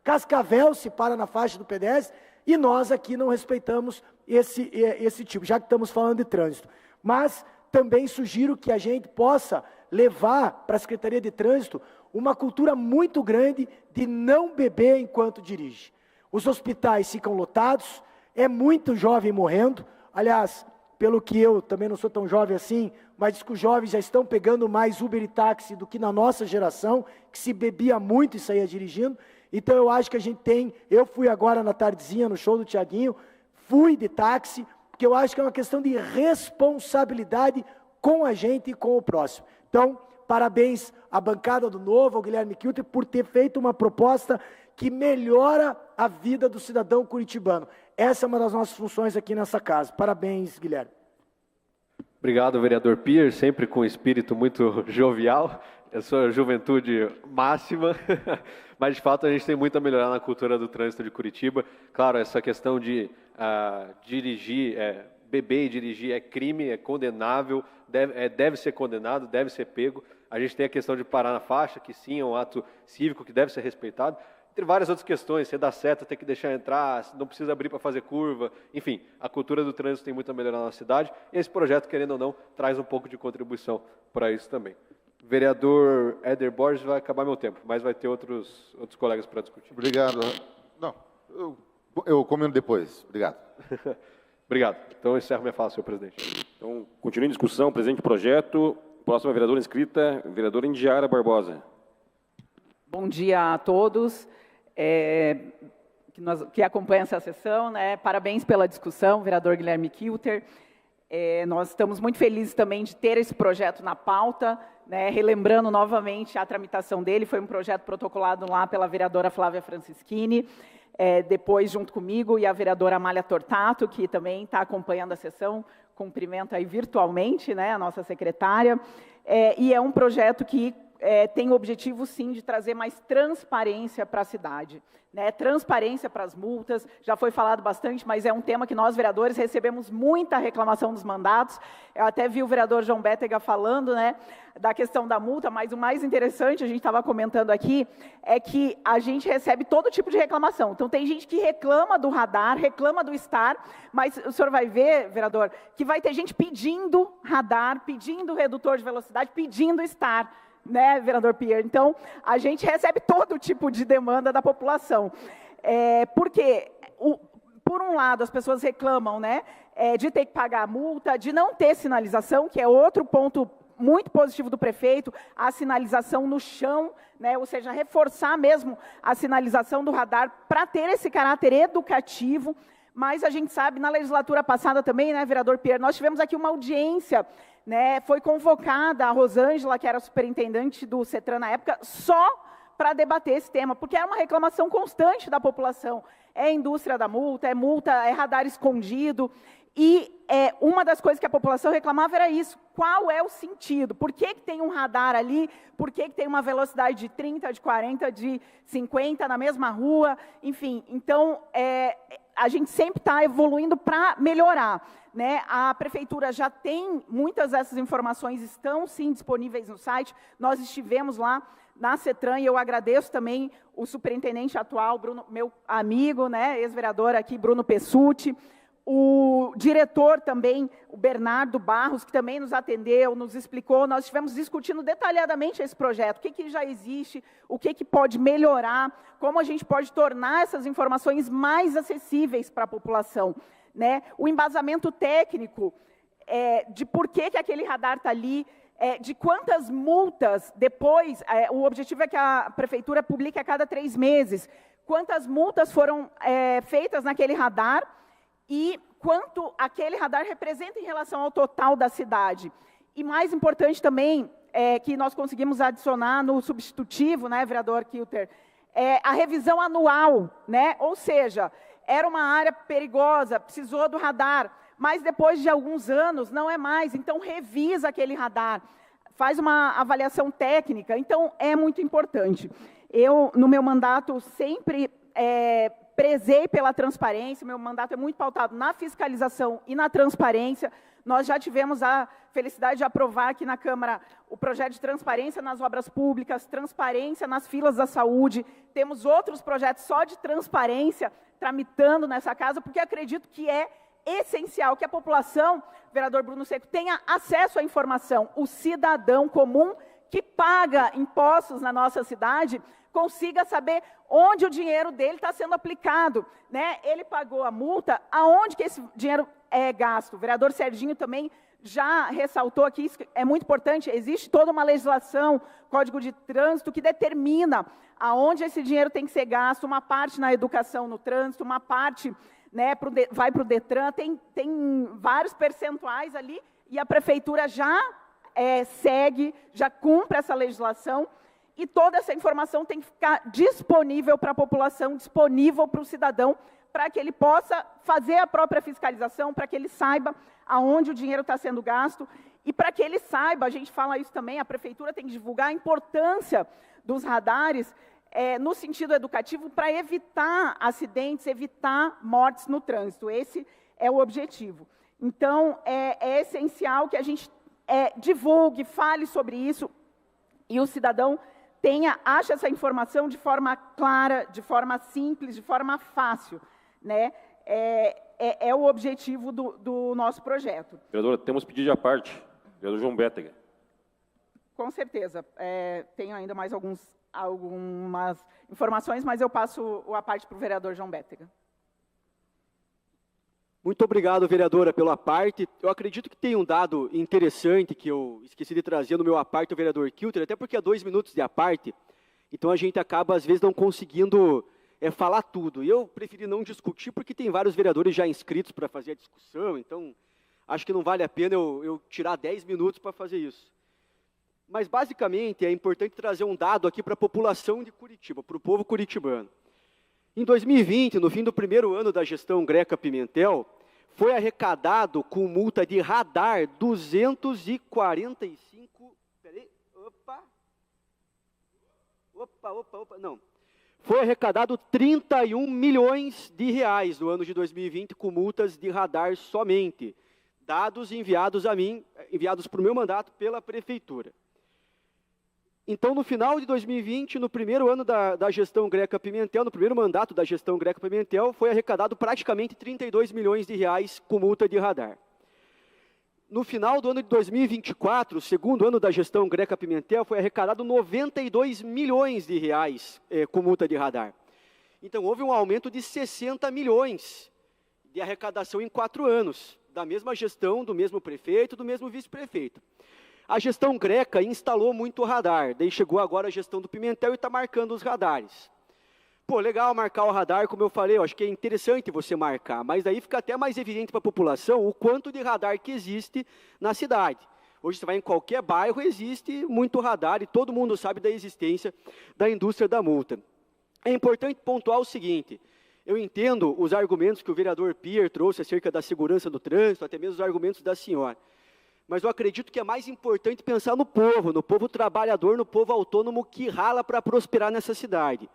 Cascavel se para na faixa do pedestre, e nós aqui não respeitamos esse tipo, já que estamos falando de trânsito. Mas também sugiro que a gente possa levar para a Secretaria de Trânsito uma cultura muito grande de não beber enquanto dirige. Os hospitais ficam lotados, é muito jovem morrendo. Aliás, pelo que eu também não sou tão jovem assim, mas diz que os jovens já estão pegando mais Uber e táxi do que na nossa geração, que se bebia muito e saía dirigindo. Então eu acho que a gente tem, eu fui agora na tardezinha no show do Tiaguinho, fui de táxi, porque eu acho que é uma questão de responsabilidade com a gente e com o próximo. Então, parabéns à bancada do Novo, ao Guilherme Kilter, por ter feito uma proposta que melhora a vida do cidadão curitibano. Essa é uma das nossas funções aqui nessa casa. Parabéns, Guilherme. Obrigado, vereador Pier, sempre com um espírito muito jovial, a sua juventude máxima, mas de fato a gente tem muito a melhorar na cultura do trânsito de Curitiba. Claro, essa questão de dirigir, beber e dirigir é crime, é condenável, deve ser condenado, deve ser pego. A gente tem a questão de parar na faixa, que sim, é um ato cívico que deve ser respeitado. Entre várias outras questões, se dá seta, tem que deixar entrar, não precisa abrir para fazer curva. Enfim, a cultura do trânsito tem muito a melhorar na cidade. E esse projeto, querendo ou não, traz um pouco de contribuição para isso também. Vereador Éder Borges, vai acabar meu tempo, mas vai ter outros colegas para discutir. Obrigado. Não, eu comento depois. Obrigado. Obrigado. Então, eu encerro minha fala, senhor presidente. Então, continue em discussão, presente do projeto. Próxima vereadora inscrita, vereadora Indiara Barbosa. Bom dia a todos que acompanham essa sessão, né? Parabéns pela discussão, vereador Guilherme Kilter. Nós estamos muito felizes também de ter esse projeto na pauta, né? Relembrando novamente a tramitação dele, foi um projeto protocolado lá pela vereadora Flávia Francischini, depois junto comigo e a vereadora Amália Tortato, que também está acompanhando a sessão, cumprimento aí virtualmente, né, a nossa secretária, e é um projeto que tem o objetivo, sim, de trazer mais transparência para a cidade, né? Transparência para as multas, já foi falado bastante, mas é um tema que nós, vereadores, recebemos muita reclamação dos mandatos. Eu até vi o vereador João Bétega falando, né, da questão da multa, mas o mais interessante, a gente estava comentando aqui, é que a gente recebe todo tipo de reclamação. Então, tem gente que reclama do radar, reclama do STAR, mas o senhor vai ver, vereador, que vai ter gente pedindo radar, pedindo redutor de velocidade, pedindo STAR, né, vereador Pierre? Então, a gente recebe todo tipo de demanda da população. Porque, por um lado, as pessoas reclamam, né, de ter que pagar a multa, de não ter sinalização, que é outro ponto muito positivo do prefeito, a sinalização no chão, né, ou seja, reforçar mesmo a sinalização do radar para ter esse caráter educativo. Mas a gente sabe, na legislatura passada também, né, vereador Pierre, nós tivemos aqui uma audiência, né, foi convocada a Rosângela, que era superintendente do CETRAN na época, só para debater esse tema, porque era uma reclamação constante da população. É indústria da multa, é radar escondido, e uma das coisas que a população reclamava era isso: qual é o sentido? Por que tem um radar ali? Por que tem uma velocidade de 30, de 40, de 50 na mesma rua? Enfim, então, a gente sempre está evoluindo para melhorar, né? A prefeitura já tem, muitas dessas informações estão, sim, disponíveis no site. Nós estivemos lá na CETRAN, e eu agradeço também o superintendente atual, Bruno, meu amigo, né, ex-vereador aqui, Bruno Pessutti, o diretor também, o Bernardo Barros, que também nos atendeu, nos explicou. Nós estivemos discutindo detalhadamente esse projeto, o que já existe, o que pode melhorar, como a gente pode tornar essas informações mais acessíveis para a população, né? O embasamento técnico de por que aquele radar está ali, de quantas multas depois, o objetivo é que a prefeitura publique a cada 3 meses, quantas multas foram feitas naquele radar, e quanto aquele radar representa em relação ao total da cidade. E mais importante também, que nós conseguimos adicionar no substitutivo, né, vereador Kilter, a revisão anual, né? Ou seja, era uma área perigosa, precisou do radar, mas depois de alguns anos não é mais, então revisa aquele radar, faz uma avaliação técnica, então é muito importante. Eu, no meu mandato, sempre prezei pela transparência, meu mandato é muito pautado na fiscalização e na transparência. Nós já tivemos a felicidade de aprovar aqui na Câmara o projeto de transparência nas obras públicas, transparência nas filas da saúde. Temos outros projetos só de transparência tramitando nessa casa, porque acredito que é essencial que a população, vereador Bruno Seco, tenha acesso à informação. O cidadão comum que paga impostos na nossa cidade consiga saber onde o dinheiro dele está sendo aplicado, né? Ele pagou a multa, aonde que esse dinheiro é gasto? O vereador Serginho também já ressaltou aqui, isso é muito importante, existe toda uma legislação, Código de Trânsito, que determina aonde esse dinheiro tem que ser gasto, uma parte na educação no trânsito, uma parte, né, vai para o Detran, tem vários percentuais ali, e a prefeitura já segue, já cumpre essa legislação, e toda essa informação tem que ficar disponível para a população, disponível para o cidadão, para que ele possa fazer a própria fiscalização, para que ele saiba aonde o dinheiro está sendo gasto, e para que ele saiba, a gente fala isso também, a prefeitura tem que divulgar a importância dos radares no sentido educativo para evitar acidentes, evitar mortes no trânsito. Esse é o objetivo. Então, é essencial que a gente divulgue, fale sobre isso, e o cidadão ache essa informação de forma clara, de forma simples, de forma fácil, né? É o objetivo do nosso projeto. Vereadora, temos pedido à parte. Vereador João Bétega. Com certeza. Tenho ainda mais algumas informações, mas eu passo a parte para o vereador João Bétega. Muito obrigado, vereadora, pela parte. Eu acredito que tem um dado interessante que eu esqueci de trazer no meu aparte, o vereador Kilter, até porque há 2 minutos de aparte, então a gente acaba, às vezes, não conseguindo falar tudo. E eu preferi não discutir, porque tem vários vereadores já inscritos para fazer a discussão, então acho que não vale a pena eu tirar 10 minutos para fazer isso. Mas, basicamente, é importante trazer um dado aqui para a população de Curitiba, para o povo curitibano. Em 2020, no fim do primeiro ano da gestão Greca-Pimentel, foi arrecadado com multa de radar 245... Peraí, não. Foi arrecadado 31 milhões de reais no ano de 2020 com multas de radar somente. Dados enviados a mim, enviados para o meu mandato pela prefeitura. Então, no final de 2020, no primeiro ano da gestão Greca-Pimentel, no primeiro mandato da gestão Greca-Pimentel, foi arrecadado praticamente 32 milhões de reais com multa de radar. No final do ano de 2024, o segundo ano da gestão Greca-Pimentel, foi arrecadado 92 milhões de reais com multa de radar. Então, houve um aumento de 60 milhões de arrecadação em 4 anos, da mesma gestão, do mesmo prefeito, do mesmo vice-prefeito. A gestão Greca instalou muito radar, daí chegou agora a gestão do Pimentel e está marcando os radares. Pô, legal marcar o radar, como eu falei, eu acho que é interessante você marcar, mas daí fica até mais evidente para a população o quanto de radar que existe na cidade. Hoje você vai em qualquer bairro, existe muito radar e todo mundo sabe da existência da indústria da multa. É importante pontuar o seguinte, eu entendo os argumentos que o vereador Pierre trouxe acerca da segurança do trânsito, até mesmo os argumentos da senhora. Mas eu acredito que é mais importante pensar no povo trabalhador, no povo autônomo que rala para prosperar nessa cidade.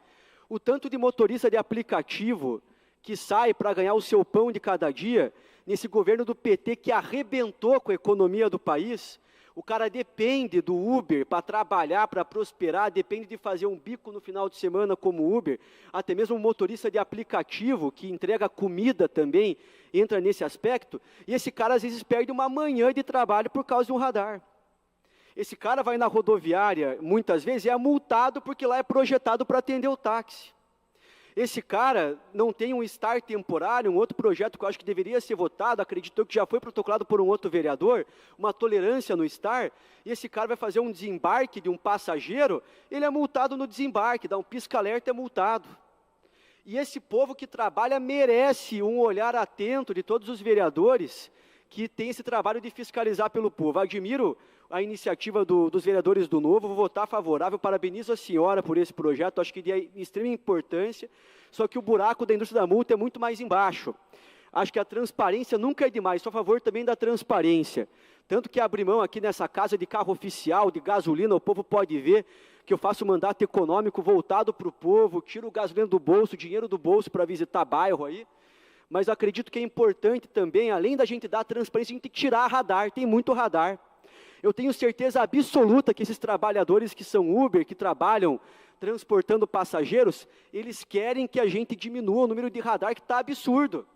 O tanto de motorista de aplicativo que sai para ganhar o seu pão de cada dia, nesse governo do PT que arrebentou com a economia do país, o cara depende do Uber para trabalhar, para prosperar, depende de fazer um bico no final de semana como Uber, até mesmo um motorista de aplicativo que entrega comida também, entra nesse aspecto, e esse cara às vezes perde uma manhã de trabalho por causa de um radar. Esse cara vai na rodoviária, muitas vezes, e é multado porque lá é projetado para atender o táxi. Esse cara não tem um STAR temporário, um outro projeto que eu acho que deveria ser votado, acreditou que já foi protocolado por um outro vereador, uma tolerância no STAR, e esse cara vai fazer um desembarque de um passageiro, ele é multado no desembarque, dá um pisca-alerta, é multado. E esse povo que trabalha merece um olhar atento de todos os vereadores que tem esse trabalho de fiscalizar pelo povo. Admiro a iniciativa dos vereadores do Novo, vou votar favorável, parabenizo a senhora por esse projeto, acho que de extrema importância, só que o buraco da indústria da multa é muito mais embaixo. Acho que a transparência nunca é demais, sou a favor também da transparência. Tanto que abri mão aqui nessa casa de carro oficial, de gasolina, o povo pode ver que eu faço um mandato econômico voltado para o povo, tiro o gasolina do bolso, dinheiro do bolso para visitar bairro aí, mas eu acredito que é importante também, além da gente dar transparência, a gente tem que tirar radar, tem muito radar. Eu tenho certeza absoluta que esses trabalhadores que são Uber, que trabalham transportando passageiros, eles querem que a gente diminua o número de radar que está absurdo.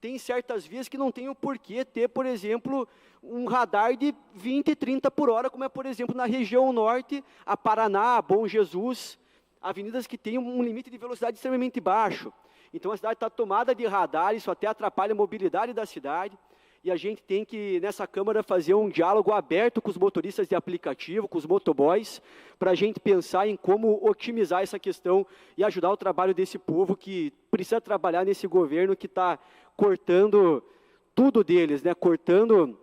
tem certas vias que não tem o porquê ter, por exemplo, um radar de 20, 30 por hora, como é, por exemplo, na região norte, a Paraná, a Bom Jesus, avenidas que têm um limite de velocidade extremamente baixo. Então, a cidade está tomada de radar, isso até atrapalha a mobilidade da cidade, e a gente tem que, nessa Câmara, fazer um diálogo aberto com os motoristas de aplicativo, com os motoboys, para a gente pensar em como otimizar essa questão e ajudar o trabalho desse povo que precisa trabalhar nesse governo que está cortando tudo deles, né? Cortando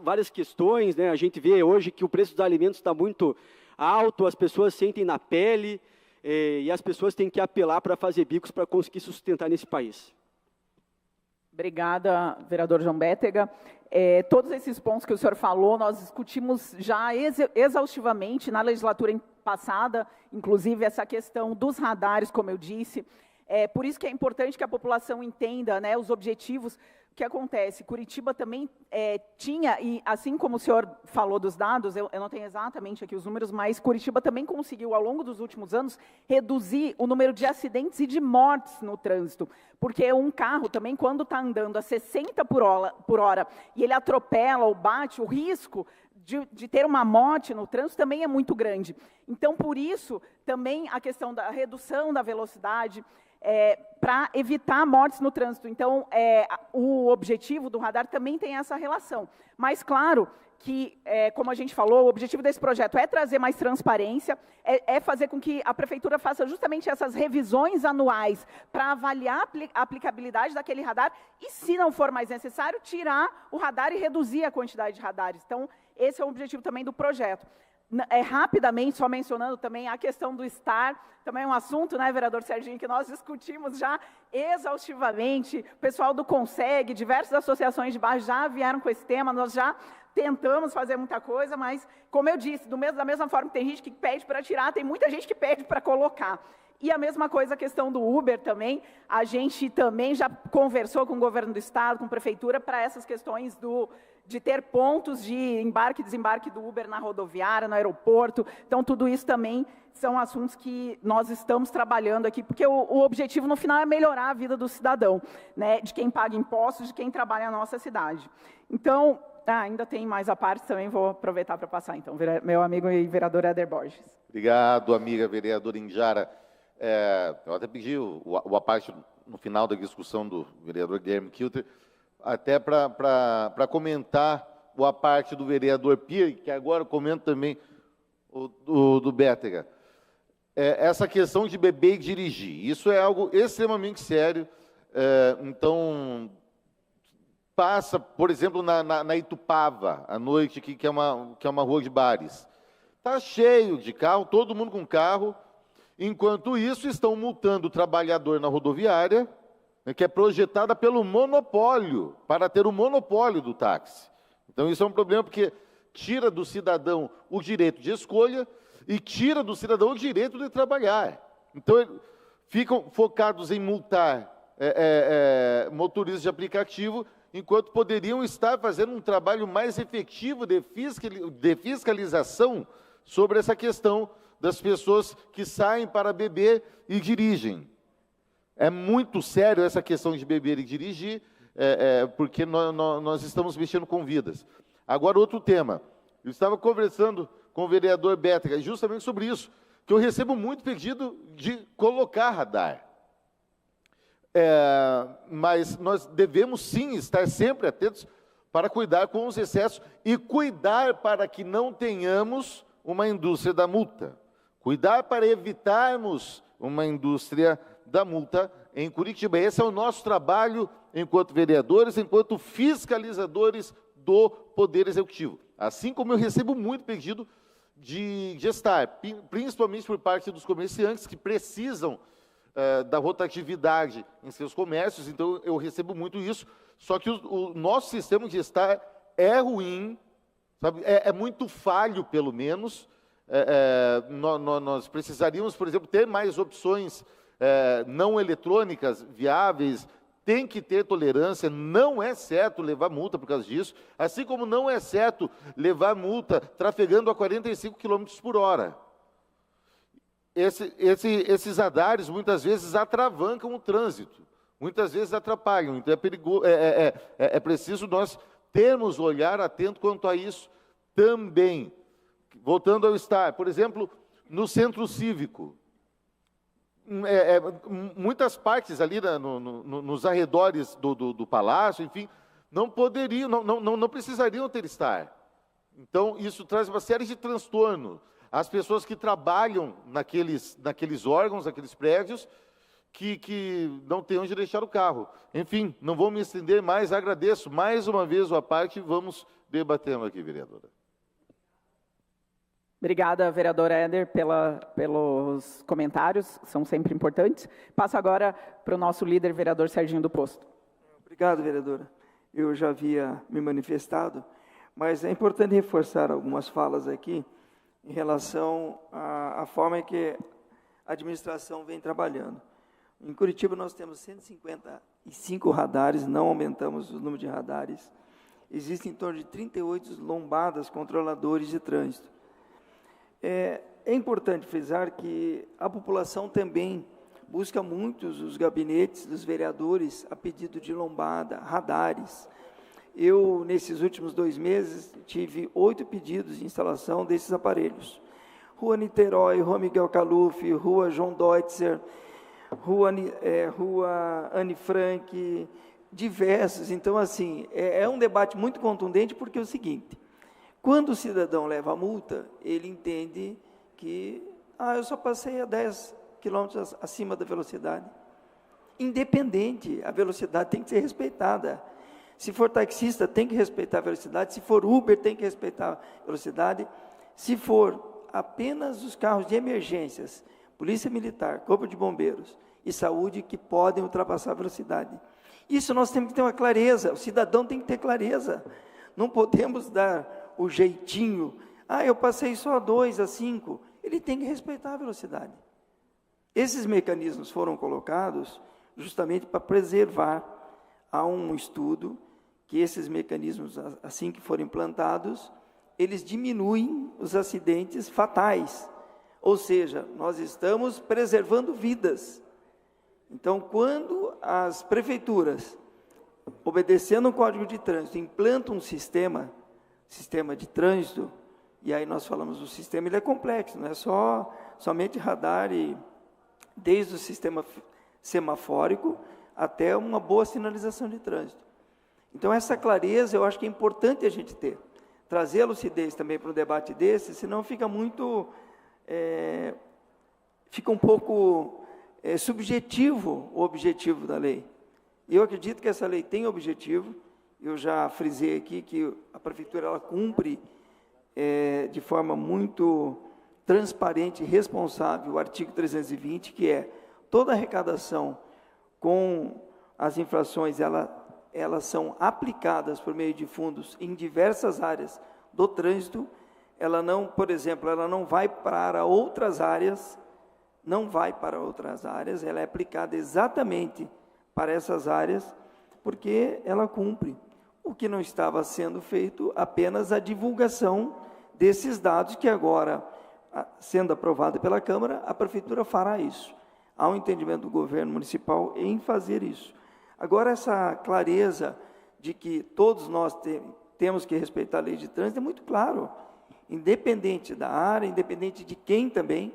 várias questões, né? A gente vê hoje que o preço dos alimentos está muito alto, as pessoas sentem na pele, e as pessoas têm que apelar para fazer bicos para conseguir sustentar nesse país. Obrigada, vereador João Bétega. Todos esses pontos que o senhor falou, nós discutimos já exaustivamente na legislatura passada, inclusive essa questão dos radares, como eu disse. Por isso que é importante que a população entenda, né, os objetivos. O que acontece? Curitiba também tinha, e assim como o senhor falou dos dados, eu não tenho exatamente aqui os números, mas Curitiba também conseguiu, ao longo dos últimos anos, reduzir o número de acidentes e de mortes no trânsito. Porque um carro também, quando está andando a 60 por hora e ele atropela ou bate, o risco de ter uma morte no trânsito também é muito grande. Então, por isso, também a questão da redução da velocidade, para evitar mortes no trânsito. Então, o objetivo do radar também tem essa relação. Mas, claro, que, como a gente falou, o objetivo desse projeto é trazer mais transparência, é fazer com que a Prefeitura faça justamente essas revisões anuais para avaliar a aplicabilidade daquele radar e, se não for mais necessário, tirar o radar e reduzir a quantidade de radares. Então, esse é o objetivo também do projeto. Rapidamente, só mencionando também a questão do STAR, também é um assunto, né, vereador Serginho, que nós discutimos já exaustivamente, o pessoal do CONSEG, diversas associações de bairro já vieram com esse tema, nós já tentamos fazer muita coisa, mas, como eu disse, da mesma forma que tem gente que pede para tirar, tem muita gente que pede para colocar. E a mesma coisa a questão do Uber também, a gente também já conversou com o governo do estado, com a prefeitura, para essas questões de ter pontos de embarque e desembarque do Uber na rodoviária, no aeroporto. Então, tudo isso também são assuntos que nós estamos trabalhando aqui, porque o objetivo, no final, é melhorar a vida do cidadão, né, de quem paga impostos, de quem trabalha na nossa cidade. Então, ainda tem mais a parte, também vou aproveitar para passar, então, meu amigo e vereador Éder Borges. Obrigado, amiga vereadora Indjara. Eu até pedi a parte no final da discussão do vereador Guilherme Kilter, até para comentar a parte do vereador Pia, que agora comento também do Bétega. Essa questão de beber e dirigir, isso é algo extremamente sério. Então, passa, por exemplo, na Itupava, à noite, que é uma rua de bares. Está cheio de carro, todo mundo com carro. Enquanto isso, estão multando o trabalhador na rodoviária, né, que é projetada pelo monopólio, para ter o monopólio do táxi. Então, isso é um problema, porque tira do cidadão o direito de escolha e tira do cidadão o direito de trabalhar. Então, ficam focados em multar motoristas de aplicativo, enquanto poderiam estar fazendo um trabalho mais efetivo de fiscalização sobre essa questão das pessoas que saem para beber e dirigem. É muito sério essa questão de beber e dirigir, porque nós estamos mexendo com vidas. Agora, outro tema. Eu estava conversando com o vereador Bétega justamente sobre isso, que eu recebo muito pedido de colocar radar. Mas nós devemos, sim, estar sempre atentos para cuidar com os excessos e cuidar para que não tenhamos uma indústria da multa. Cuidar para evitarmos uma indústria da multa em Curitiba. Esse é o nosso trabalho enquanto vereadores, enquanto fiscalizadores do Poder Executivo. Assim como eu recebo muito pedido de estar, principalmente por parte dos comerciantes que precisam da rotatividade em seus comércios, então eu recebo muito isso, só que o nosso sistema de estar é ruim, sabe? É muito falho, pelo menos. Nós precisaríamos, por exemplo, ter mais opções não eletrônicas viáveis, tem que ter tolerância, não é certo levar multa por causa disso, assim como não é certo levar multa trafegando a 45 km por hora. Esses radares, muitas vezes, atravancam o trânsito. muitas vezes atrapalham. Então é preciso nós termos olhar atento quanto a isso também. Voltando ao estar, por exemplo, no centro cívico, muitas partes ali nos arredores do palácio, enfim, não poderiam, não precisariam ter estar. Então, isso traz uma série de transtornos. As pessoas que trabalham naqueles órgãos, naqueles prédios, que não têm onde deixar o carro. Enfim, não vou me estender mais, agradeço mais uma vez a parte e vamos debatendo aqui, vereadora. Obrigada, vereador Éder, pelos comentários, são sempre importantes. Passo agora para o nosso líder, vereador Serginho do Posto. Obrigado, vereadora. Eu já havia me manifestado, mas é importante reforçar algumas falas aqui em relação à forma em que a administração vem trabalhando. Em Curitiba, nós temos 155 radares, não aumentamos o número de radares. Existem em torno de 38 lombadas controladores de trânsito. É importante frisar que a população também busca muitos os gabinetes dos vereadores a pedido de lombada, radares. Eu, nesses últimos 2 meses, tive 8 pedidos de instalação desses aparelhos. Rua Niterói, Rua Miguel Caluf, Rua João Deutzer, Rua Anne Frank, diversos. Então, assim, é um debate muito contundente, porque é o seguinte: quando o cidadão leva a multa, ele entende que eu só passei a 10 km acima da velocidade. Independente, a velocidade tem que ser respeitada. Se for taxista, tem que respeitar a velocidade. Se for Uber, tem que respeitar a velocidade. Se for apenas os carros de emergências, Polícia Militar, Corpo de Bombeiros e Saúde, que podem ultrapassar a velocidade. Isso nós temos que ter uma clareza, o cidadão tem que ter clareza. Não podemos dar o jeitinho, eu passei só a 2, a 5. Ele tem que respeitar a velocidade. Esses mecanismos foram colocados justamente para preservar. Há um estudo que esses mecanismos, assim que forem implantados, eles diminuem os acidentes fatais. Ou seja, nós estamos preservando vidas. Então, quando as prefeituras, obedecendo o Código de Trânsito, implantam um sistema de trânsito, e aí nós falamos do sistema, ele é complexo, não é somente radar, desde o sistema semafórico até uma boa sinalização de trânsito. Então, essa clareza eu acho que é importante a gente ter. Trazer a lucidez também para um debate desse, senão fica muito... fica um pouco subjetivo o objetivo da lei. Eu acredito que essa lei tem objetivo. Eu já frisei aqui que a prefeitura ela cumpre de forma muito transparente e responsável o artigo 320, que é toda arrecadação com as infrações, elas são aplicadas por meio de fundos em diversas áreas do trânsito. Ela não, por exemplo, ela não vai para outras áreas, ela é aplicada exatamente para essas áreas, porque ela cumpre. O que não estava sendo feito, apenas a divulgação desses dados, que agora, sendo aprovado pela Câmara, a Prefeitura fará isso. Há um entendimento do governo municipal em fazer isso. Agora, essa clareza de que todos nós temos que respeitar a lei de trânsito é muito claro. Independente da área, independente de quem também,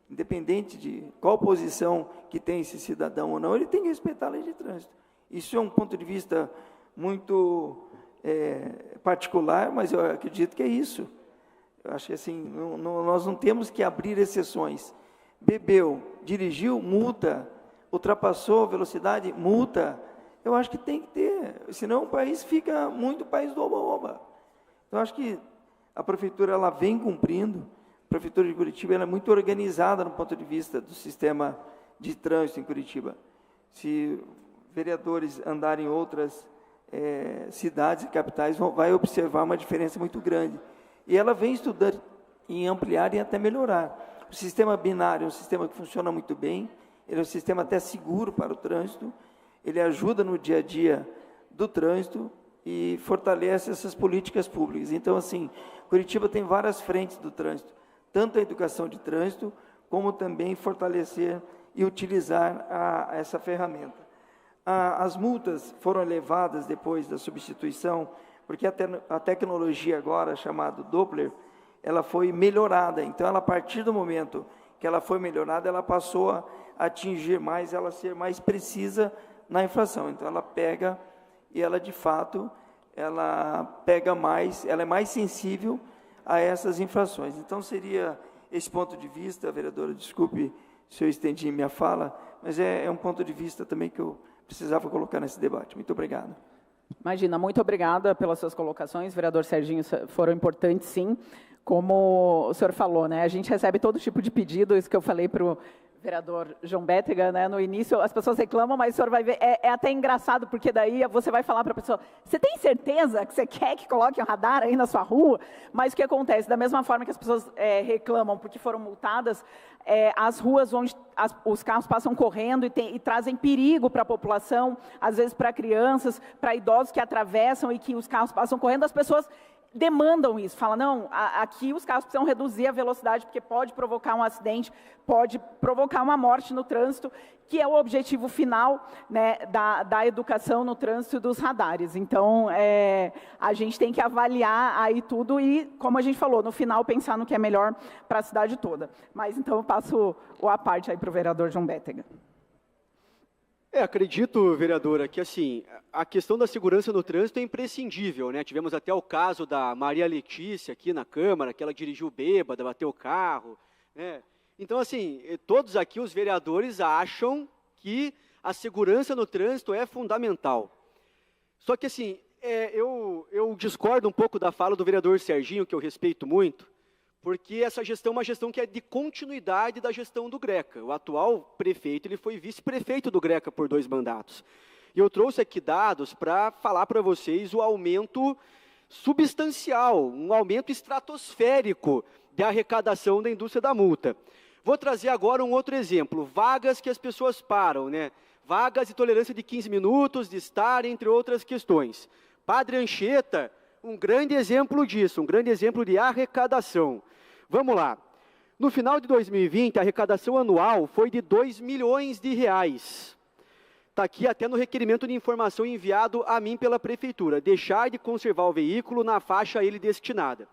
independente de qual posição que tem esse cidadão ou não, ele tem que respeitar a lei de trânsito. Isso é um ponto de vista muito particular, mas eu acredito que é isso. Eu acho que assim, nós não temos que abrir exceções. Bebeu, dirigiu, multa, ultrapassou a velocidade, multa. Eu acho que tem que ter, senão o país fica muito país do oba-oba. Então, eu acho que a prefeitura ela vem cumprindo. A prefeitura de Curitiba ela é muito organizada no ponto de vista do sistema de trânsito em Curitiba. Se vereadores andarem em outras cidades e capitais, vai observar uma diferença muito grande. E ela vem estudando em ampliar e até melhorar. O sistema binário é um sistema que funciona muito bem, ele é um sistema até seguro para o trânsito, ele ajuda no dia a dia do trânsito e fortalece essas políticas públicas. Então, assim, Curitiba tem várias frentes do trânsito, tanto a educação de trânsito, como também fortalecer e utilizar essa ferramenta. As multas foram elevadas depois da substituição, porque a tecnologia agora, chamada Doppler, ela foi melhorada. Então, ela, a partir do momento que ela foi melhorada, ela passou a atingir mais, ela ser mais precisa na infração. Então, ela pega e ela, de fato, ela pega mais, ela é mais sensível a essas infrações. Então, seria esse ponto de vista, vereadora, desculpe se eu estendi minha fala, mas é um ponto de vista também que eu precisava colocar nesse debate. Muito obrigado. Imagina, muito obrigada pelas suas colocações, vereador Serginho, foram importantes, sim. Como o senhor falou, né, a gente recebe todo tipo de pedido, isso que eu falei para o vereador João Bétega, né, no início as pessoas reclamam, mas o senhor vai ver, é até engraçado, porque daí você vai falar para a pessoa, você tem certeza que você quer que coloque um radar aí na sua rua? Mas o que acontece? Da mesma forma que as pessoas reclamam porque foram multadas, as ruas onde os carros passam correndo e trazem perigo para a população, às vezes para crianças, para idosos que atravessam e que os carros passam correndo, as pessoas demandam isso, falam, não, aqui os carros precisam reduzir a velocidade porque pode provocar um acidente, pode provocar uma morte no trânsito, que é o objetivo final, né, da educação no trânsito dos radares. Então, a gente tem que avaliar aí tudo e, como a gente falou, no final pensar no que é melhor para a cidade toda. Mas, então, eu passo a parte aí para o vereador João Bétega. Acredito, vereadora, que assim, a questão da segurança no trânsito é imprescindível, né? Tivemos até o caso da Maria Letícia aqui na Câmara, que ela dirigiu bêbada, bateu o carro, né? Então, assim, todos aqui os vereadores acham que a segurança no trânsito é fundamental. Só que, assim, eu discordo um pouco da fala do vereador Serginho, que eu respeito muito, porque essa gestão é uma gestão que é de continuidade da gestão do Greca. O atual prefeito, ele foi vice-prefeito do Greca por 2 mandatos. E eu trouxe aqui dados para falar para vocês o aumento substancial, um aumento estratosférico de arrecadação da indústria da multa. Vou trazer agora um outro exemplo, vagas que as pessoas param, né? Vagas de tolerância de 15 minutos, de estar, entre outras questões. Padre Anchieta, um grande exemplo disso, um grande exemplo de arrecadação. Vamos lá. No final de 2020, a arrecadação anual foi de 2 milhões de reais. Está aqui até no requerimento de informação enviado a mim pela Prefeitura. Deixar de conservar o veículo na faixa a ele destinada.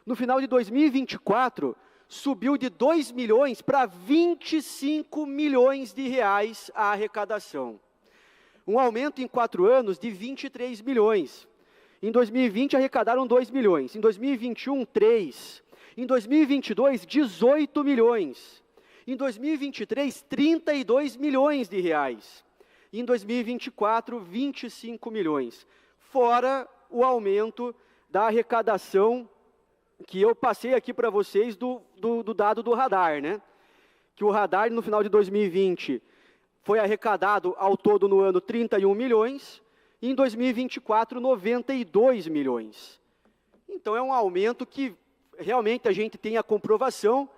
No final de 2024, subiu de 2 milhões para 25 milhões de reais a arrecadação. Um aumento em 4 anos de 23 milhões. Em 2020, arrecadaram 2 milhões. Em 2021, 3. Em 2022, 18 milhões. Em 2023, 32 milhões de reais. E em 2024, 25 milhões. Fora o aumento da arrecadação que eu passei aqui para vocês do dado do radar, né? Que o radar, no final de 2020, foi arrecadado ao todo no ano 31 milhões. E em 2024, 92 milhões. Então, é um aumento que realmente a gente tem a comprovação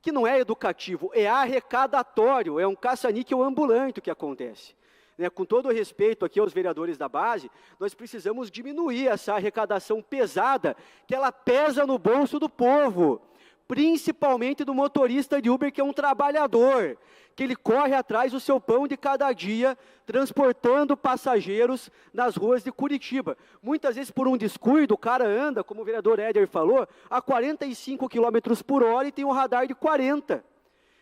que não é educativo, é arrecadatório, é um caça-níquel ambulante o que acontece. Né, com todo o respeito aqui aos vereadores da base, nós precisamos diminuir essa arrecadação pesada, que ela pesa no bolso do povo, principalmente do motorista de Uber, que é um trabalhador, que ele corre atrás do seu pão de cada dia, transportando passageiros nas ruas de Curitiba. Muitas vezes, por um descuido, o cara anda, como o vereador Éder falou, a 45 km por hora e tem um radar de 40.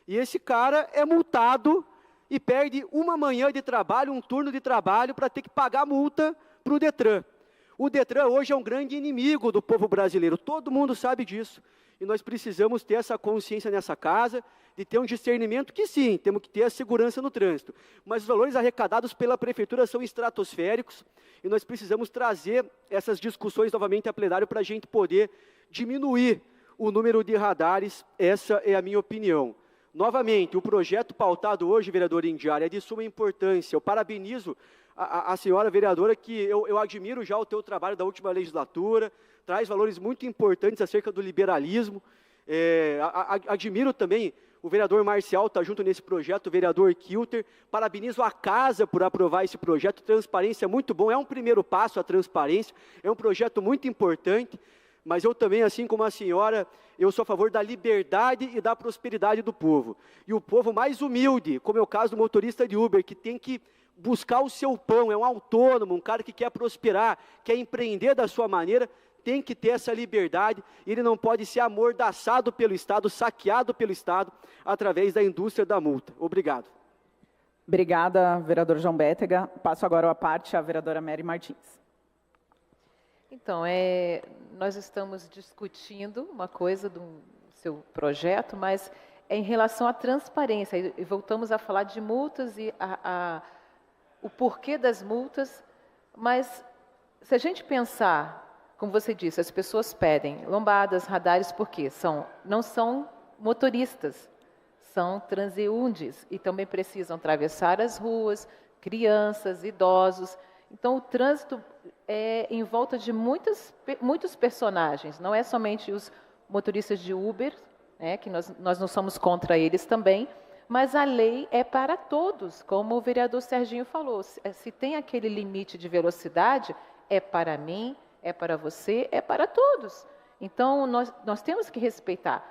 E esse cara é multado e perde uma manhã de trabalho, um turno de trabalho, para ter que pagar multa para o Detran. O Detran hoje é um grande inimigo do povo brasileiro, todo mundo sabe disso. E nós precisamos ter essa consciência nessa casa, de ter um discernimento que sim, temos que ter a segurança no trânsito. Mas os valores arrecadados pela Prefeitura são estratosféricos e nós precisamos trazer essas discussões novamente a plenário para a gente poder diminuir o número de radares, essa é a minha opinião. Novamente, o projeto pautado hoje, vereador Indiara, é de suma importância. Eu parabenizo a senhora vereadora, que eu admiro já o teu trabalho da última legislatura, traz valores muito importantes acerca do liberalismo. Admiro também o vereador Marcial, está junto nesse projeto, o vereador Kilter. Parabenizo a casa por aprovar esse projeto. Transparência é muito bom, é um primeiro passo a transparência, é um projeto muito importante. Mas eu também, assim como a senhora, eu sou a favor da liberdade e da prosperidade do povo. E o povo mais humilde, como é o caso do motorista de Uber, que tem que buscar o seu pão, é um autônomo, um cara que quer prosperar, quer empreender da sua maneira, tem que ter essa liberdade, ele não pode ser amordaçado pelo Estado, saqueado pelo Estado, através da indústria da multa. Obrigado. Obrigada, vereador João Bétega. Passo agora a parte à vereadora Mary Martins. Então, nós estamos discutindo uma coisa do seu projeto, mas é em relação à transparência, e voltamos a falar de multas e o porquê das multas, mas se a gente pensar, como você disse, as pessoas pedem lombadas, radares, por quê? Não são motoristas, são transeuntes e também precisam atravessar as ruas, crianças, idosos. Então, o trânsito é em volta de muitos personagens, não é somente os motoristas de Uber, que nós não somos contra eles também, mas a lei é para todos, como o vereador Serginho falou. Se tem aquele limite de velocidade, é para mim, é para você, é para todos. Então, nós temos que respeitar.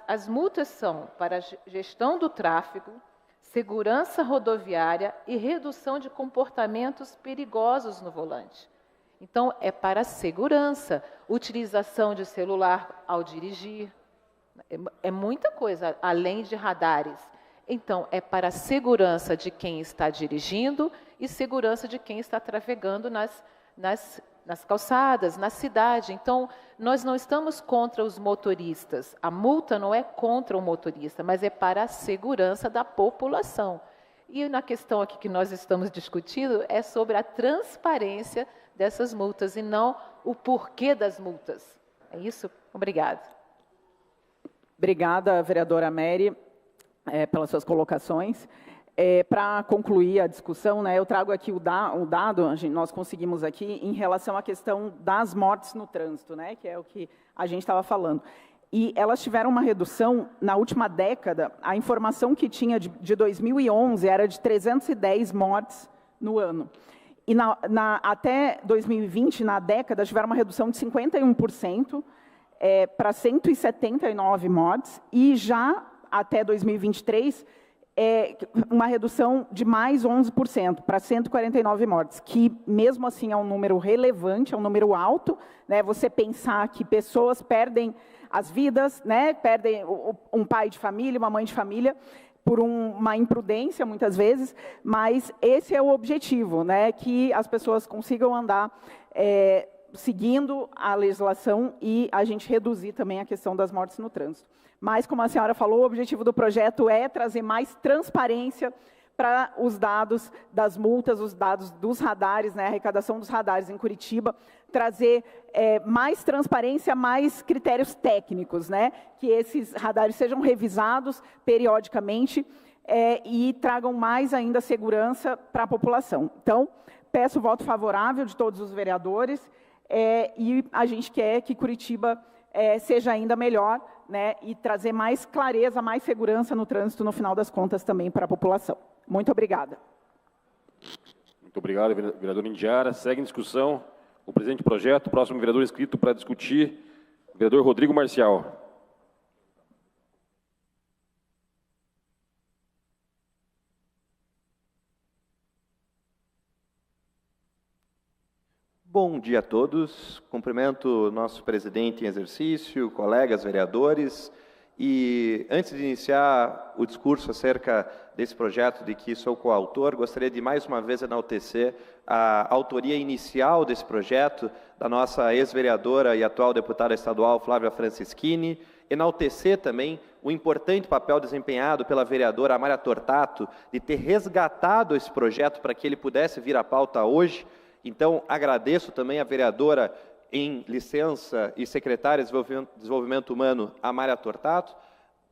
As multas são para a gestão do tráfego, segurança rodoviária e redução de comportamentos perigosos no volante. Então, é para a segurança, utilização de celular ao dirigir, é muita coisa, além de radares. Então, é para a segurança de quem está dirigindo e segurança de quem está trafegando nas calçadas, na cidade. Então, nós não estamos contra os motoristas. A multa não é contra o motorista, mas é para a segurança da população. E na questão aqui que nós estamos discutindo é sobre a transparência dessas multas e não o porquê das multas. É isso? Obrigada. Obrigada, vereadora Mary, pelas suas colocações. Para concluir a discussão, eu trago aqui o dado, nós conseguimos aqui, em relação à questão das mortes no trânsito, que é o que a gente estava falando. E elas tiveram uma redução, na última década, a informação que tinha de 2011 era de 310 mortes no ano. E até 2020, na década, tiveram uma redução de 51%, para 179 mortes, e já até 2023, uma redução de mais 11%, para 149 mortes, que mesmo assim é um número relevante, é um número alto, você pensar que pessoas perdem as vidas, perdem um pai de família, uma mãe de família, por uma imprudência, muitas vezes, mas esse é o objetivo, que as pessoas consigam andar seguindo a legislação e a gente reduzir também a questão das mortes no trânsito. Mas, como a senhora falou, o objetivo do projeto é trazer mais transparência para os dados das multas, os dados dos radares, a arrecadação dos radares em Curitiba, trazer mais transparência, mais critérios técnicos, que esses radares sejam revisados periodicamente e tragam mais ainda segurança para a população. Então, peço o voto favorável de todos os vereadores, e a gente quer que Curitiba seja ainda melhor, e trazer mais clareza, mais segurança no trânsito, no final das contas, também para a população. Muito obrigada. Muito obrigado, vereador Indiara. Segue em discussão o presente projeto. Próximo vereador inscrito para discutir, o vereador Rodrigo Marcial. Bom dia a todos. Cumprimento nosso presidente em exercício, colegas vereadores. E antes de iniciar o discurso acerca desse projeto de que sou coautor, gostaria de mais uma vez enaltecer a autoria inicial desse projeto da nossa ex-vereadora e atual deputada estadual Flávia Francischini, enaltecer também o importante papel desempenhado pela vereadora Amália Tortato de ter resgatado esse projeto para que ele pudesse vir à pauta hoje. Então, agradeço também a vereadora em licença e secretária de Desenvolvimento Humano, Amália Tortato.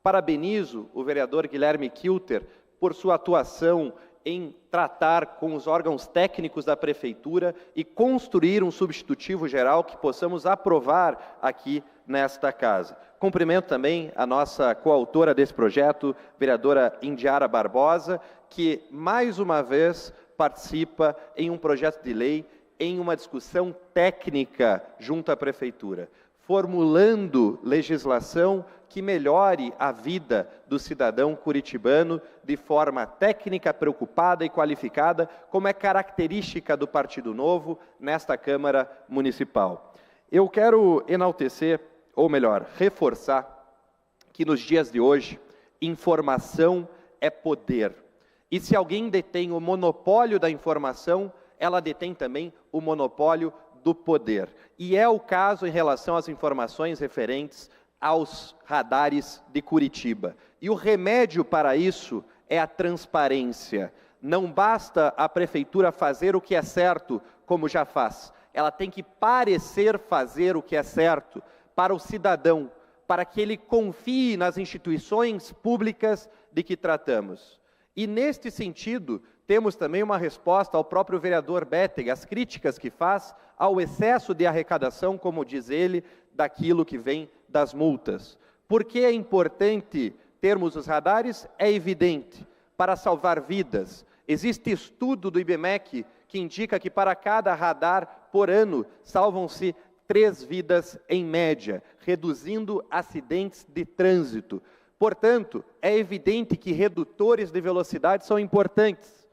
Parabenizo o vereador Guilherme Kilter por sua atuação em tratar com os órgãos técnicos da Prefeitura e construir um substitutivo geral que possamos aprovar aqui nesta casa. Cumprimento também a nossa coautora desse projeto, vereadora Indiara Barbosa, que mais uma vez participa em um projeto de lei, em uma discussão técnica junto à Prefeitura. formulando legislação que melhore a vida do cidadão curitibano de forma técnica, preocupada e qualificada, como é característica do Partido Novo nesta Câmara Municipal. Eu quero enaltecer, ou melhor, reforçar, que nos dias de hoje, informação é poder. E se alguém detém o monopólio da informação, ela detém também o monopólio do poder. E é o caso em relação às informações referentes aos radares de Curitiba. E o remédio para isso é a transparência. Não basta a prefeitura fazer o que é certo, como já faz. Ela tem que parecer fazer o que é certo para o cidadão, para que ele confie nas instituições públicas de que tratamos. E, neste sentido, temos também uma resposta ao próprio vereador Bétega, as críticas que faz ao excesso de arrecadação, como diz ele, daquilo que vem das multas. Por que é importante termos os radares? É evidente, para salvar vidas. Existe estudo do IBMEC que indica que para cada radar por ano salvam-se 3 vidas em média, reduzindo acidentes de trânsito. Portanto, é evidente que redutores de velocidade são importantes.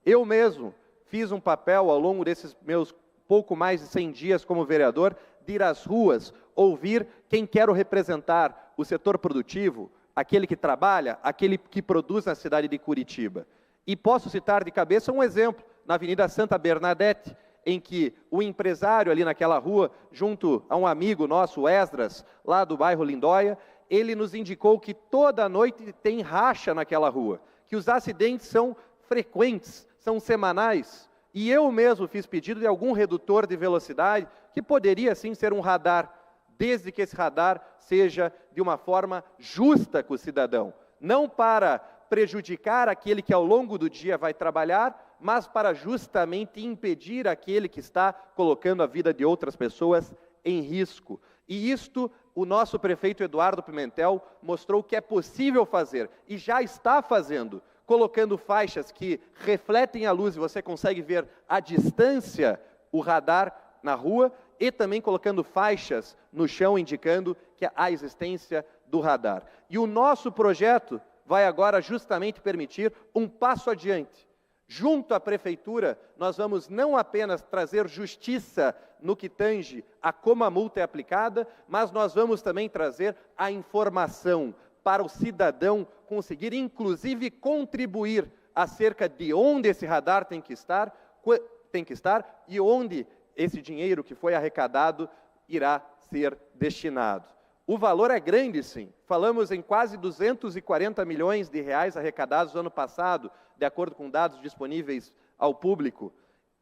Eu mesmo fiz um papel ao longo desses meus pouco mais de 100 dias como vereador, de ir às ruas, ouvir quem quero representar, o setor produtivo, aquele que trabalha, aquele que produz na cidade de Curitiba. E posso citar de cabeça um exemplo, na Avenida Santa Bernadette, em que o empresário ali naquela rua, junto a um amigo nosso, o Esdras, lá do bairro Lindóia, ele nos indicou que toda noite tem racha naquela rua, que os acidentes são frequentes, são semanais. E eu mesmo fiz pedido de algum redutor de velocidade, que poderia sim ser um radar, desde que esse radar seja de uma forma justa com o cidadão. Não para prejudicar aquele que ao longo do dia vai trabalhar, mas para justamente impedir aquele que está colocando a vida de outras pessoas em risco. E isto, o nosso prefeito Eduardo Pimentel mostrou que é possível fazer, e já está fazendo, colocando faixas que refletem a luz e você consegue ver à distância o radar na rua, e também colocando faixas no chão indicando que há existência do radar. E o nosso projeto vai agora justamente permitir um passo adiante. Junto à prefeitura, nós vamos não apenas trazer justiça no que tange a como a multa é aplicada, mas nós vamos também trazer a informação para o cidadão conseguir, inclusive, contribuir acerca de onde esse radar tem que estar e onde esse dinheiro que foi arrecadado irá ser destinado. O valor é grande, sim. Falamos em quase 240 milhões de reais arrecadados no ano passado, de acordo com dados disponíveis ao público.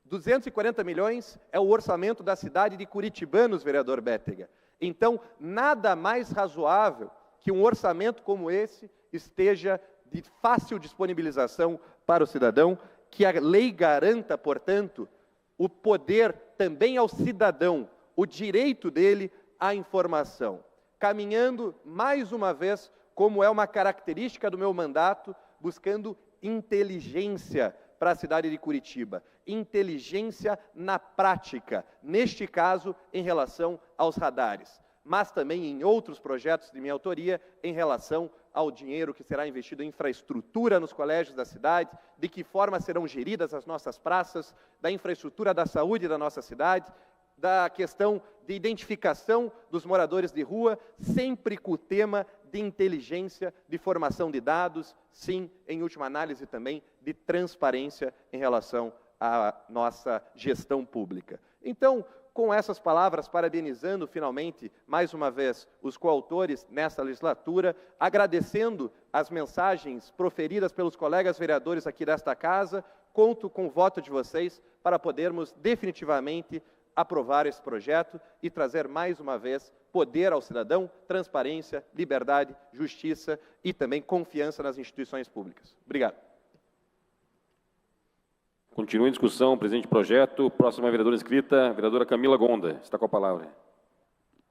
240 milhões é o orçamento da cidade de Curitibanos, vereador Bétega. Então, nada mais razoável que um orçamento como esse esteja de fácil disponibilização para o cidadão, que a lei garanta, portanto, o poder também ao cidadão, o direito dele à informação. Caminhando, mais uma vez, como é uma característica do meu mandato, buscando inteligência para a cidade de Curitiba. Inteligência na prática, neste caso, em relação aos radares, mas também em outros projetos de minha autoria, em relação ao dinheiro que será investido em infraestrutura nos colégios da cidade, de que forma serão geridas as nossas praças, da infraestrutura da saúde da nossa cidade, da questão de identificação dos moradores de rua, sempre com o tema de inteligência, de formação de dados, sim, em última análise também, de transparência em relação à nossa gestão pública. Então, com essas palavras, parabenizando finalmente, mais uma vez, os coautores nessa legislatura, agradecendo as mensagens proferidas pelos colegas vereadores aqui desta casa, conto com o voto de vocês para podermos definitivamente aprovar esse projeto e trazer mais uma vez poder ao cidadão, transparência, liberdade, justiça e também confiança nas instituições públicas. Obrigado. Continua em discussão, presidente do projeto. Próxima vereadora inscrita, vereadora Camila Gonda. Está com a palavra.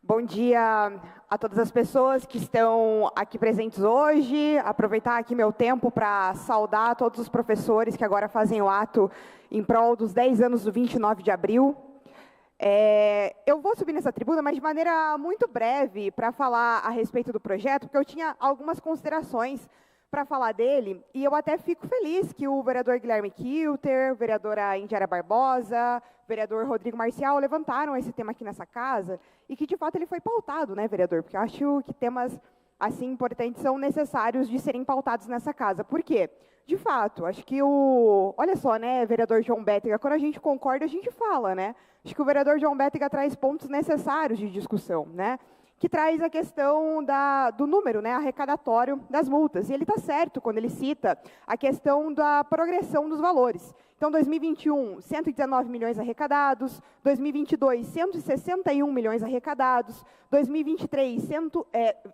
Bom dia a todas as pessoas que estão aqui presentes hoje. Aproveitar aqui meu tempo para saudar todos os professores que agora fazem o ato em prol dos 10 anos do 29 de abril. Eu vou subir nessa tribuna, mas de maneira muito breve, para falar a respeito do projeto, porque eu tinha algumas considerações para falar dele, e eu até fico feliz que o vereador Guilherme Kilter, a vereadora Indiara Barbosa, o vereador Rodrigo Marcial levantaram esse tema aqui nessa casa, e que, de fato, ele foi pautado, né, vereador? Porque eu acho que temas assim importantes são necessários de serem pautados nessa casa. Por quê? De fato, acho que olha só, né, vereador João Bétega, quando a gente concorda, a gente fala, né? Acho que o vereador João Bétega traz pontos necessários de discussão, né? Que traz a questão do número, né, arrecadatório das multas. E ele está certo quando ele cita a questão da progressão dos valores. Então, 2021, 119 milhões arrecadados, 2022, 161 milhões arrecadados, 2023,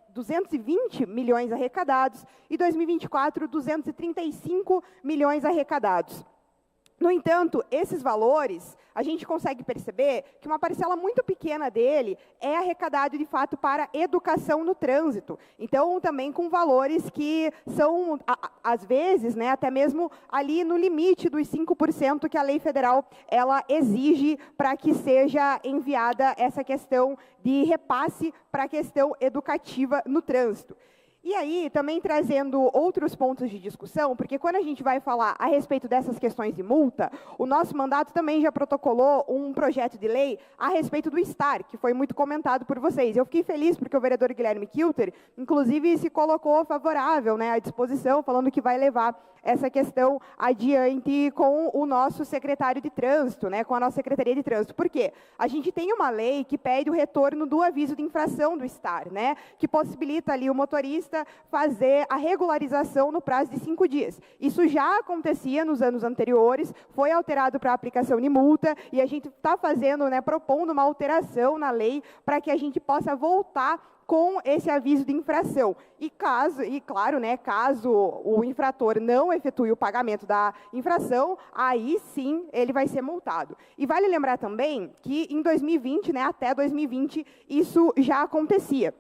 220 milhões arrecadados e 2024, 235 milhões arrecadados. No entanto, esses valores, a gente consegue perceber que uma parcela muito pequena dele é arrecadado, de fato, para educação no trânsito. Então, também com valores que são, às vezes, né, até mesmo ali no limite dos 5% que a lei federal ela exige para que seja enviada essa questão de repasse para a questão educativa no trânsito. E aí, também trazendo outros pontos de discussão, porque quando a gente vai falar a respeito dessas questões de multa, o nosso mandato também já protocolou um projeto de lei a respeito do STAR, que foi muito comentado por vocês. Eu fiquei feliz porque o vereador Guilherme Kilter, inclusive, se colocou favorável, né, à disposição, falando que vai levar essa questão adiante com o nosso secretário de trânsito, né, com a nossa Secretaria de Trânsito. Por quê? A gente tem uma lei que pede o retorno do aviso de infração do STAR, né, que possibilita ali o motorista fazer a regularização no prazo de 5 dias. Isso já acontecia nos anos anteriores, foi alterado para a aplicação de multa, e a gente está fazendo, né, propondo uma alteração na lei para que a gente possa voltar com esse aviso de infração. E claro, né, caso o infrator não efetue o pagamento da infração, aí sim ele vai ser multado. E vale lembrar também que em 2020, né, até 2020, isso já acontecia.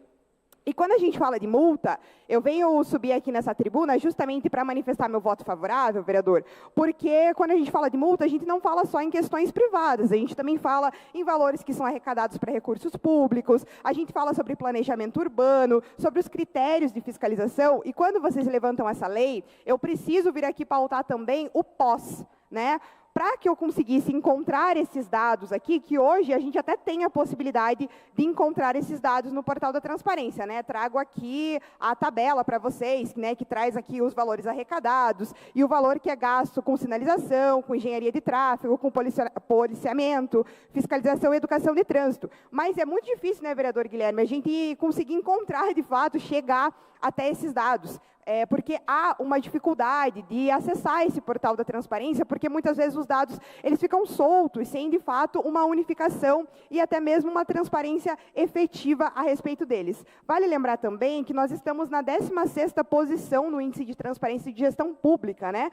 E quando a gente fala de multa, eu venho subir aqui nessa tribuna justamente para manifestar meu voto favorável, vereador, porque quando a gente fala de multa, a gente não fala só em questões privadas, a gente também fala em valores que são arrecadados para recursos públicos, a gente fala sobre planejamento urbano, sobre os critérios de fiscalização, e quando vocês levantam essa lei, eu preciso vir aqui pautar também o pós, né? Para que eu conseguisse encontrar esses dados aqui, que hoje a gente até tem a possibilidade de encontrar esses dados no portal da transparência, né? Trago aqui a tabela para vocês, né, que traz aqui os valores arrecadados e o valor que é gasto com sinalização, com engenharia de tráfego, com policiamento, fiscalização e educação de trânsito. Mas é muito difícil, né, vereador Guilherme, a gente conseguir encontrar, de fato, chegar até esses dados. Porque há uma dificuldade de acessar esse portal da transparência, porque muitas vezes os dados eles ficam soltos, sem, de fato, uma unificação e até mesmo uma transparência efetiva a respeito deles. Vale lembrar também que nós estamos na 16ª posição no Índice de Transparência de Gestão Pública, né,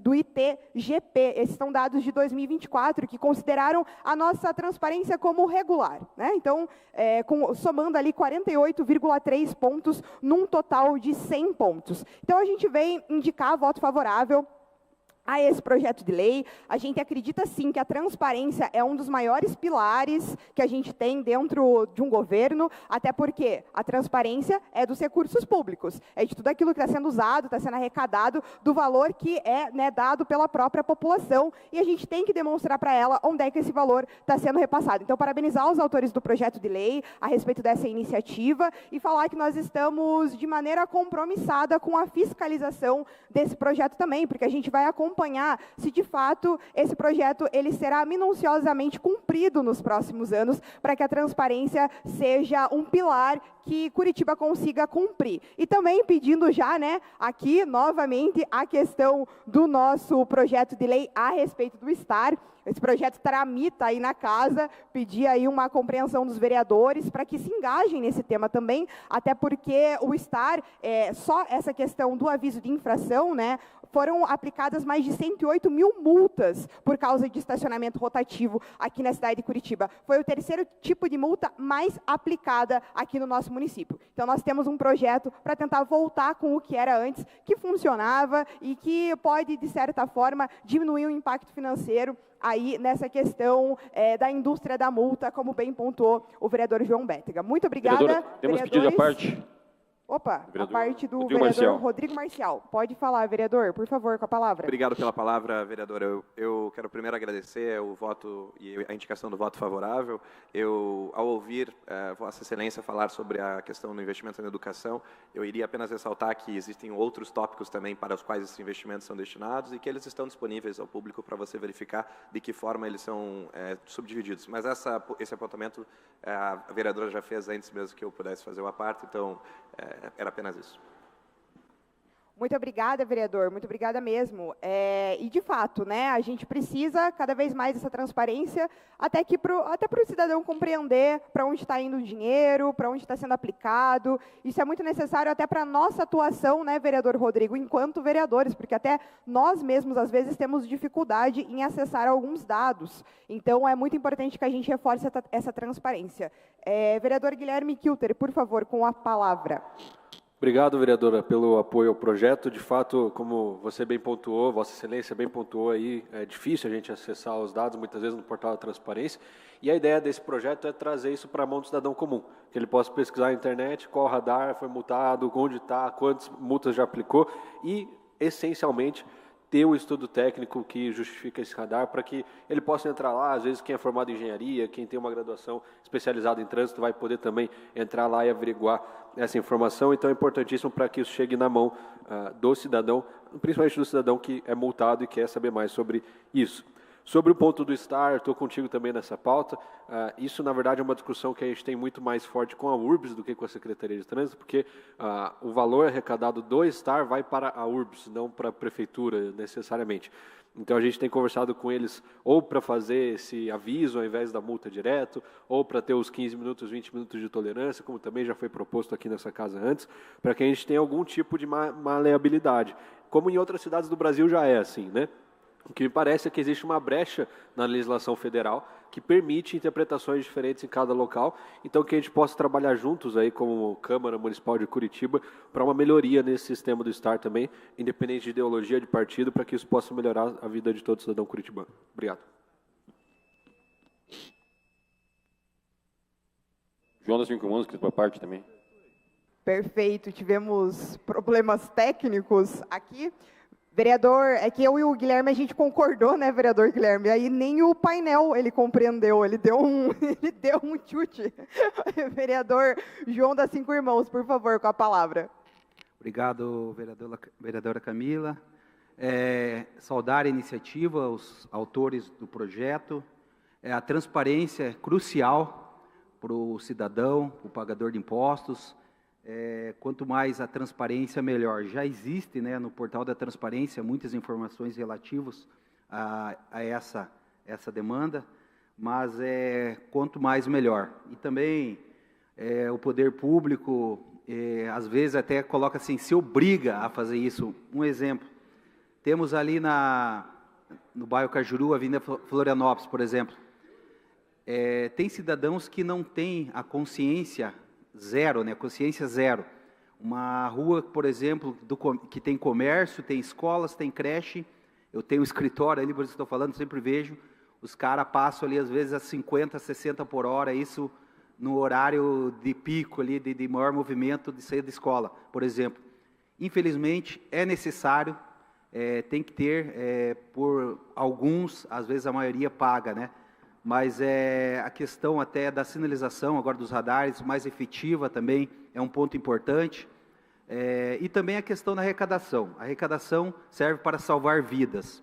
do ITGP. Esses são dados de 2024, que consideraram a nossa transparência como regular, né? Então, somando ali 48,3 pontos num total de 100 pontos. Então, a gente vem indicar voto favorável a esse projeto de lei. A gente acredita, sim, que a transparência é um dos maiores pilares que a gente tem dentro de um governo, até porque a transparência é dos recursos públicos, é de tudo aquilo que está sendo usado, está sendo arrecadado, do valor que é, né, dado pela própria população, e a gente tem que demonstrar para ela onde é que esse valor está sendo repassado. Então, parabenizar os autores do projeto de lei a respeito dessa iniciativa e falar que nós estamos de maneira compromissada com a fiscalização desse projeto também, porque a gente vai acompanhar se, de fato, esse projeto ele será minuciosamente cumprido nos próximos anos, para que a transparência seja um pilar que Curitiba consiga cumprir. E também pedindo já, né, aqui, novamente, a questão do nosso projeto de lei a respeito do STAR. Esse projeto tramita aí na casa, pedir aí uma compreensão dos vereadores para que se engajem nesse tema também, até porque o STAR, só essa questão do aviso de infração, né, foram aplicadas mais de 108 mil multas por causa de estacionamento rotativo aqui na cidade de Curitiba. Foi o terceiro tipo de multa mais aplicada aqui no nosso município. Então, nós temos um projeto para tentar voltar com o que era antes, que funcionava e que pode, de certa forma, diminuir o impacto financeiro aí nessa questão da indústria da multa, como bem pontuou o vereador João Bétega. Muito obrigada, Vereadora, temos pedido à parte. Opa, a parte do Rodrigo vereador Marcial. Rodrigo Marcial. Pode falar, vereador, por favor, com a palavra. Obrigado pela palavra, vereadora. Eu quero primeiro agradecer o voto e a indicação do voto favorável. Ao ouvir Vossa Excelência falar sobre a questão do investimento na educação, eu iria apenas ressaltar que existem outros tópicos também para os quais esses investimentos são destinados e que eles estão disponíveis ao público para você verificar de que forma eles são subdivididos. Mas esse apontamento a vereadora já fez antes mesmo que eu pudesse fazer uma parte, então era apenas isso. Muito obrigada, vereador, muito obrigada mesmo. E, de fato, né, a gente precisa cada vez mais dessa transparência, até para o cidadão compreender para onde está indo o dinheiro, para onde está sendo aplicado. Isso é muito necessário até para a nossa atuação, né, vereador Rodrigo, enquanto vereadores, porque até nós mesmos, às vezes, temos dificuldade em acessar alguns dados. Então, é muito importante que a gente reforce essa transparência. Vereador Guilherme Kilter, por favor, com a palavra. Obrigado, vereadora, pelo apoio ao projeto. De fato, como você bem pontuou, Vossa Excelência bem pontuou aí, é difícil a gente acessar os dados, muitas vezes no portal da transparência, e a ideia desse projeto é trazer isso para a mão do cidadão comum, que ele possa pesquisar na internet qual radar foi multado, onde está, quantas multas já aplicou, e, essencialmente, ter o estudo técnico que justifica esse radar para que ele possa entrar lá. Às vezes, quem é formado em engenharia, quem tem uma graduação especializada em trânsito, vai poder também entrar lá e averiguar essa informação. Então, é importantíssimo para que isso chegue na mão do cidadão, principalmente do cidadão que é multado e quer saber mais sobre isso. Sobre o ponto do STAR, estou contigo também nessa pauta. Isso, na verdade, é uma discussão que a gente tem muito mais forte com a URBS do que com a Secretaria de Trânsito, porque o valor arrecadado do STAR vai para a URBS, não para a Prefeitura, necessariamente. Então, a gente tem conversado com eles ou para fazer esse aviso ao invés da multa direto, ou para ter os 15 minutos, 20 minutos de tolerância, como também já foi proposto aqui nessa casa antes, para que a gente tenha algum tipo de maleabilidade. Como em outras cidades do Brasil já é assim, né? O que me parece é que existe uma brecha na legislação federal que permite interpretações diferentes em cada local, então que a gente possa trabalhar juntos aí como Câmara Municipal de Curitiba para uma melhoria nesse sistema do STAR também, independente de ideologia de partido, para que isso possa melhorar a vida de todo cidadão curitibano. Obrigado. João das 5 Comuns, que por parte também. Perfeito, tivemos problemas técnicos aqui. Vereador, é que eu e o Guilherme, a gente concordou, né, vereador Guilherme? Aí nem o painel ele compreendeu, ele deu um chute. Vereador João das 5 Irmãos, por favor, com a palavra. Obrigado, vereadora Camila. Saudar a iniciativa, os autores do projeto. A transparência é crucial para o cidadão, o pagador de impostos. Quanto mais a transparência, melhor. Já existe, né, no portal da transparência muitas informações relativas a essa demanda, mas quanto mais, melhor. E também o poder público, às vezes, até coloca assim, se obriga a fazer isso. Um exemplo, temos ali no bairro Cajuru, Avenida Florianópolis, por exemplo, tem cidadãos que não têm a consciência zero, né? Consciência zero. Uma rua, por exemplo, que tem comércio, tem escolas, tem creche. Eu tenho um escritório ali, por isso que estou falando, sempre vejo. Os caras passam ali, às vezes, a 50, 60 por hora, isso no horário de pico ali, de maior movimento de saída da escola, por exemplo. Infelizmente, é necessário, tem que ter, por alguns, às vezes a maioria paga, né? Mas a questão até da sinalização, agora dos radares, mais efetiva também, é um ponto importante. E também a questão da arrecadação. A arrecadação serve para salvar vidas.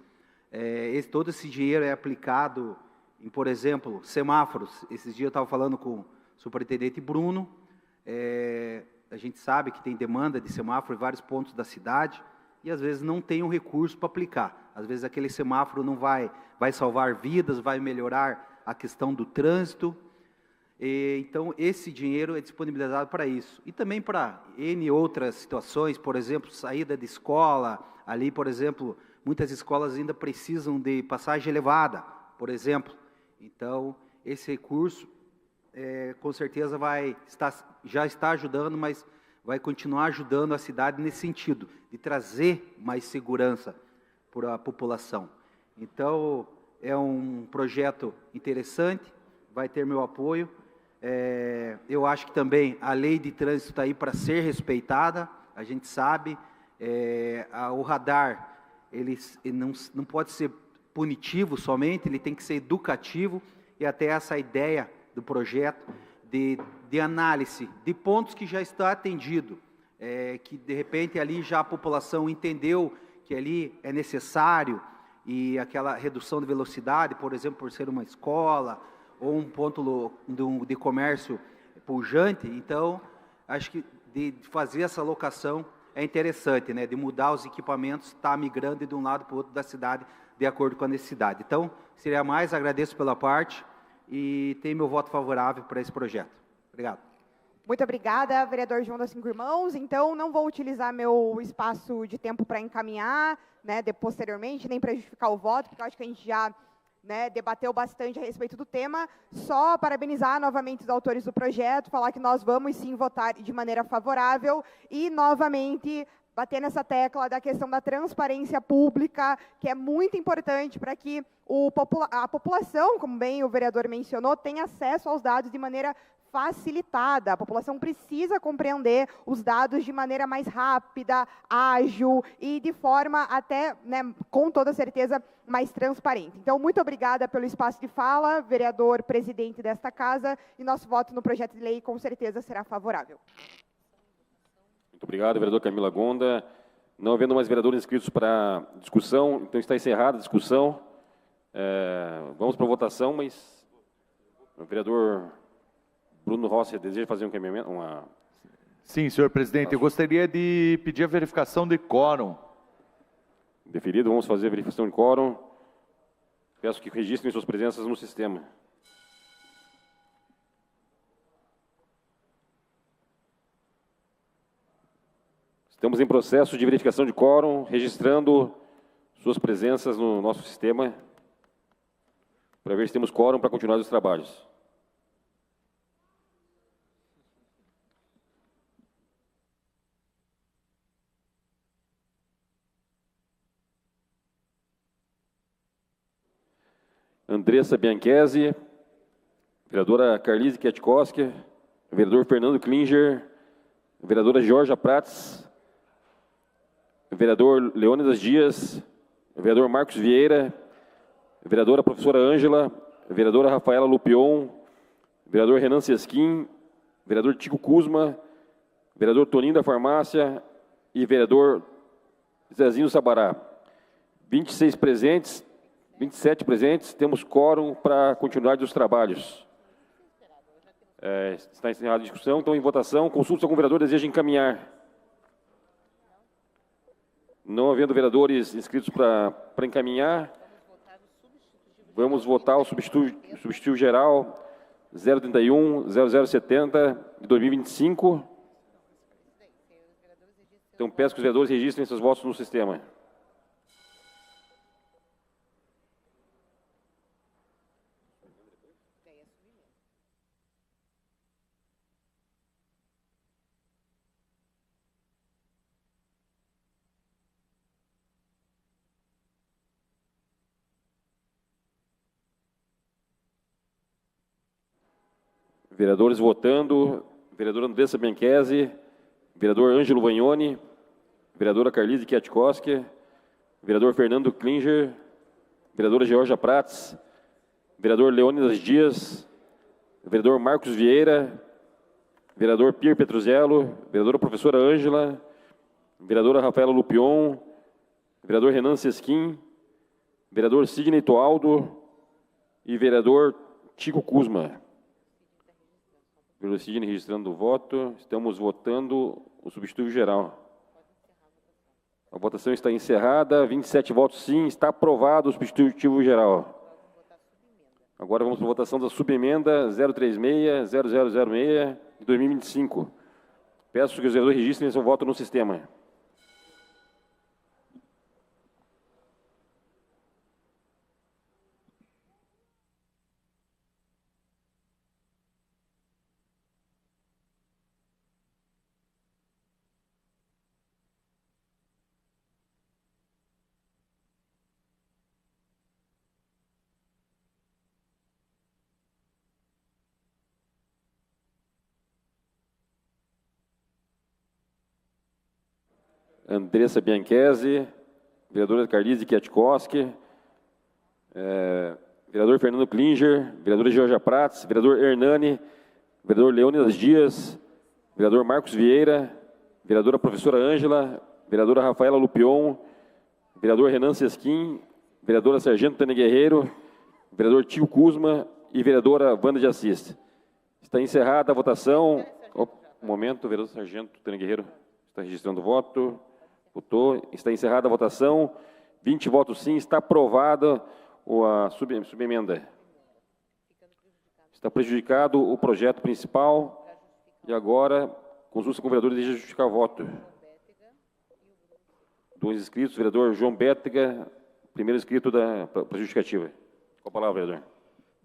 Todo esse dinheiro é aplicado em, por exemplo, semáforos. Esses dias eu estava falando com o superintendente Bruno. A gente sabe que tem demanda de semáforo em vários pontos da cidade e às vezes não tem um recurso para aplicar. Às vezes aquele semáforo não vai salvar vidas, vai melhorar a questão do trânsito. Então, esse dinheiro é disponibilizado para isso. E também para N outras situações, por exemplo, saída de escola. Ali, por exemplo, muitas escolas ainda precisam de passagem elevada, por exemplo. Então, esse recurso, com certeza, já está ajudando, mas vai continuar ajudando a cidade nesse sentido, de trazer mais segurança para a população. Então, é um projeto interessante, vai ter meu apoio. Eu acho que também a lei de trânsito está aí para ser respeitada, a gente sabe. O radar, ele não pode ser punitivo somente, ele tem que ser educativo, e até essa ideia do projeto de análise de pontos que já está atendido, que de repente ali já a população entendeu que ali é necessário, e aquela redução de velocidade, por exemplo, por ser uma escola ou um ponto de comércio pujante. Então, acho que de fazer essa alocação é interessante, né? De mudar os equipamentos, estar migrando de um lado para o outro da cidade, de acordo com a necessidade. Então, seria mais, agradeço pela parte e tenho meu voto favorável para esse projeto. Obrigado. Muito obrigada, vereador João das Cinco Irmãos. Então, não vou utilizar meu espaço de tempo para encaminhar, né, posteriormente, nem para justificar o voto, porque eu acho que a gente já, né, debateu bastante a respeito do tema. Só parabenizar novamente os autores do projeto, falar que nós vamos sim votar de maneira favorável e, novamente, bater nessa tecla da questão da transparência pública, que é muito importante para que a população, como bem o vereador mencionou, tenha acesso aos dados de maneira facilitada. A população precisa compreender os dados de maneira mais rápida, ágil e de forma até, né, com toda certeza, mais transparente. Então, muito obrigada pelo espaço de fala, vereador presidente desta casa, e nosso voto no projeto de lei com certeza será favorável. Muito obrigado, vereador Camila Gonda. Não havendo mais vereadores inscritos para discussão, então está encerrada a discussão. Vamos para a votação, mas o vereador Bruno Rossi deseja fazer um encaminhamento? Sim, senhor presidente. Eu gostaria de pedir a verificação de quórum. Deferido, vamos fazer a verificação de quórum. Peço que registrem suas presenças no sistema. Estamos em processo de verificação de quórum, registrando suas presenças no nosso sistema, para ver se temos quórum para continuar os trabalhos. Andressa Bianchesi, vereadora Carlise Ketkowski, vereador Fernando Klinger, vereadora Georgia Prats, vereador Leônidas Dias, vereador Marcos Vieira, vereadora professora Ângela, vereadora Rafaela Lupion, vereador Renan Sesquim, vereador Tico Kuzma, vereador Toninho da Farmácia e vereador Zezinho Sabará. 26 presentes, 27 presentes, temos quórum para continuidade dos trabalhos. Está encerrada a discussão, então em votação, consulta se algum vereador deseja encaminhar. Não havendo vereadores inscritos para encaminhar, vamos votar o substituto geral 031-0070 de 2025. Então peço que os vereadores registrem seus votos no sistema. Vereadores votando: vereadora Andressa Bianchesi, vereador Ângelo Vagnoni, vereadora Carlise Ketkowski, vereador Fernando Klinger, vereadora Georgia Prats, vereador Leônidas Dias, vereador Marcos Vieira, vereador Pierre Petruzello, vereadora professora Ângela, vereadora Rafaela Lupion, vereador Renan Sesquim, vereador Sidney Toaldo e vereador Tico Kuzma. Vereador Sidney registrando o voto. Estamos votando o substituto geral. A votação está encerrada. 27 votos sim. Está aprovado o substitutivo geral. Agora vamos para a votação da subemenda 036-0006 de 2025. Peço que os vereadores registrem seu voto no sistema. Andressa Bianchesi, vereadora Carlise Kwiatkowski, vereador Fernando Klinger, vereadora Georgia Prats, vereador Hernani, vereador Leônidas Dias, vereador Marcos Vieira, vereadora professora Ângela, vereadora Rafaela Lupion, vereador Renan Sesquim, vereadora Sargento Tânia Guerreiro, vereador Tio Kuzma e vereadora Wanda de Assis. Está encerrada a votação. Um momento, vereador Sargento Tânia Guerreiro está registrando o voto. Votou. Está encerrada a votação. 20 votos sim. Está aprovada a subemenda. Está prejudicado o projeto principal. E agora, consulta com o vereador deixa justificar o voto. Dois inscritos, vereador João Bétega, primeiro inscrito para justificativa. Com a palavra, vereador.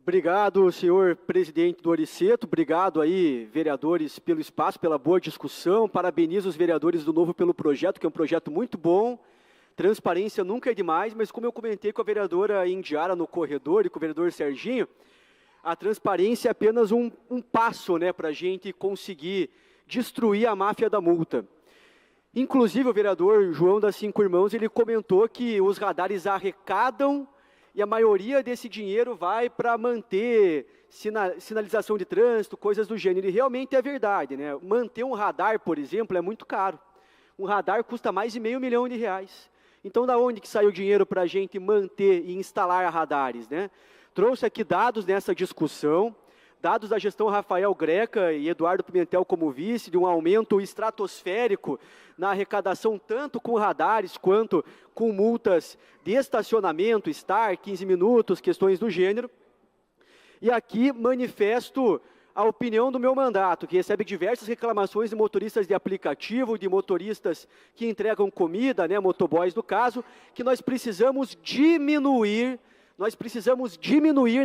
Obrigado, senhor presidente do Oriceto. Obrigado aí, vereadores, pelo espaço, pela boa discussão. Parabenizo os vereadores do Novo pelo projeto, que é um projeto muito bom. Transparência nunca é demais, mas como eu comentei com a vereadora Indiara no corredor e com o vereador Serginho, a transparência é apenas um passo, né, para a gente conseguir destruir a máfia da multa. Inclusive, o vereador João das Cinco Irmãos, ele comentou que os radares arrecadam e a maioria desse dinheiro vai para manter sinalização de trânsito, coisas do gênero. E realmente é verdade, né? Manter um radar, por exemplo, é muito caro. Um radar custa mais de R$500 mil. Então, da onde que saiu o dinheiro para a gente manter e instalar radares, né? Trouxe aqui dados nessa discussão, dados da gestão Rafael Greca e Eduardo Pimentel como vice, de um aumento estratosférico na arrecadação, tanto com radares quanto com multas de estacionamento, estar, 15 minutos, questões do gênero. E aqui manifesto a opinião do meu mandato, que recebe diversas reclamações de motoristas de aplicativo, de motoristas que entregam comida, né, motoboys no caso, que nós precisamos diminuir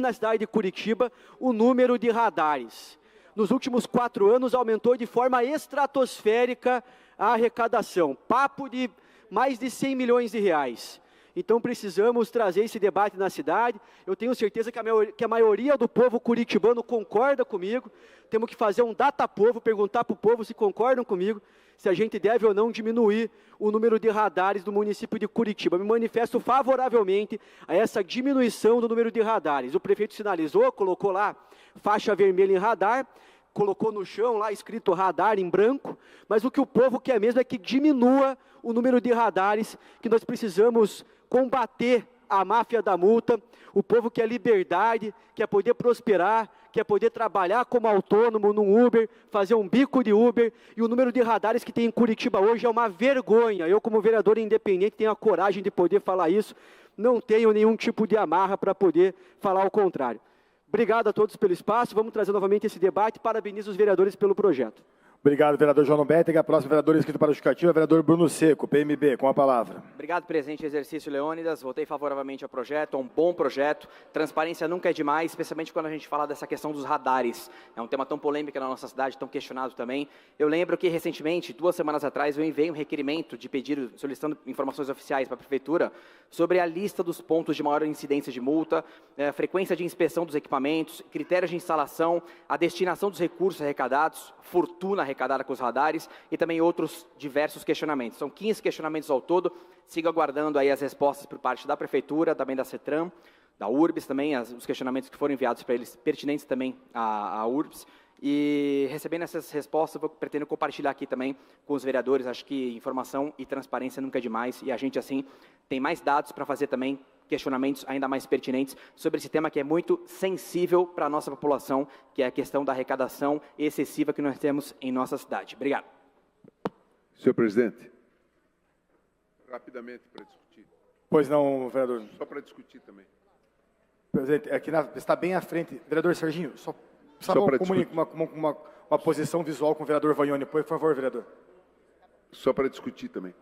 na cidade de Curitiba o número de radares. Nos últimos 4 anos aumentou de forma estratosférica a arrecadação, papo de mais de R$100 milhões. Então precisamos trazer esse debate na cidade. Eu tenho certeza que a maioria do povo curitibano concorda comigo. Temos que fazer um data-povo, perguntar para o povo se concordam comigo, se a gente deve ou não diminuir o número de radares do município de Curitiba. Me manifesto favoravelmente a essa diminuição do número de radares. O prefeito sinalizou, colocou lá faixa vermelha em radar, colocou no chão lá escrito radar em branco, mas o que o povo quer mesmo é que diminua o número de radares, que nós precisamos combater a máfia da multa. O povo quer liberdade, quer poder prosperar, quer poder trabalhar como autônomo num Uber, fazer um bico de Uber, e o número de radares que tem em Curitiba hoje é uma vergonha. Eu, como vereador independente, tenho a coragem de poder falar isso, não tenho nenhum tipo de amarra para poder falar o contrário. Obrigado a todos pelo espaço, vamos trazer novamente esse debate, parabenizo os vereadores pelo projeto. Obrigado, vereador João Bétega. A próxima vereadora inscrita para a justificativa, vereador Bruno Seco, PMB, com a palavra. Obrigado, presidente exercício Leônidas. Votei favoravelmente ao projeto, é um bom projeto. Transparência nunca é demais, especialmente quando a gente fala dessa questão dos radares. É um tema tão polêmico na nossa cidade, tão questionado também. Eu lembro que, recentemente, 2 semanas atrás, eu enviei um requerimento de pedido, solicitando informações oficiais para a Prefeitura, sobre a lista dos pontos de maior incidência de multa, a frequência de inspeção dos equipamentos, critérios de instalação, a destinação dos recursos arrecadados, fortuna arrecadada com os radares e também outros diversos questionamentos. São 15 questionamentos ao todo. Sigo aguardando aí as respostas por parte da Prefeitura, também da CETRAN, da URBS também, os questionamentos que foram enviados para eles, pertinentes também à URBS. E recebendo essas respostas, eu pretendo compartilhar aqui também com os vereadores. Acho que informação e transparência nunca é demais e a gente, assim, tem mais dados para fazer também questionamentos ainda mais pertinentes sobre esse tema que é muito sensível para a nossa população, que é a questão da arrecadação excessiva que nós temos em nossa cidade. Obrigado. Senhor presidente, rapidamente para discutir. Pois não, vereador. Só para discutir também. Presidente, aqui está bem à frente. Vereador Serginho, só uma posição visual com o vereador Vagnoni. Por favor, vereador. Só para discutir também.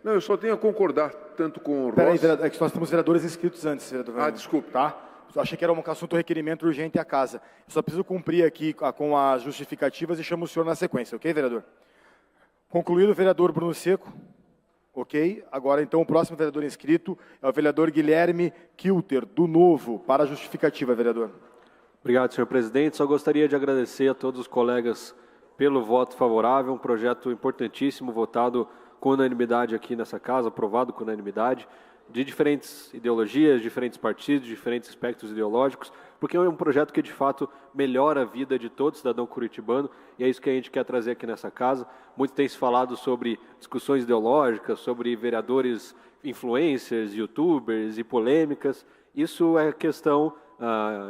Não, eu só tenho a concordar tanto com o Rossi... Peraí, é que nós temos vereadores inscritos antes, vereador. Desculpe. Tá? Eu achei que era um assunto requerimento urgente à casa. Eu só preciso cumprir aqui com as justificativas e chamo o senhor na sequência, ok, vereador? Concluído o vereador Bruno Seco. Ok. Agora, então, o próximo vereador inscrito é o vereador Guilherme Kilter, do Novo, para a justificativa, vereador. Obrigado, senhor presidente. Só gostaria de agradecer a todos os colegas pelo voto favorável, um projeto importantíssimo, votado com unanimidade aqui nessa casa, aprovado com unanimidade, de diferentes ideologias, diferentes partidos, diferentes espectros ideológicos, porque é um projeto que, de fato, melhora a vida de todo cidadão curitibano, e é isso que a gente quer trazer aqui nessa casa. Muito tem se falado sobre discussões ideológicas, sobre vereadores influencers, youtubers e polêmicas. Isso é questão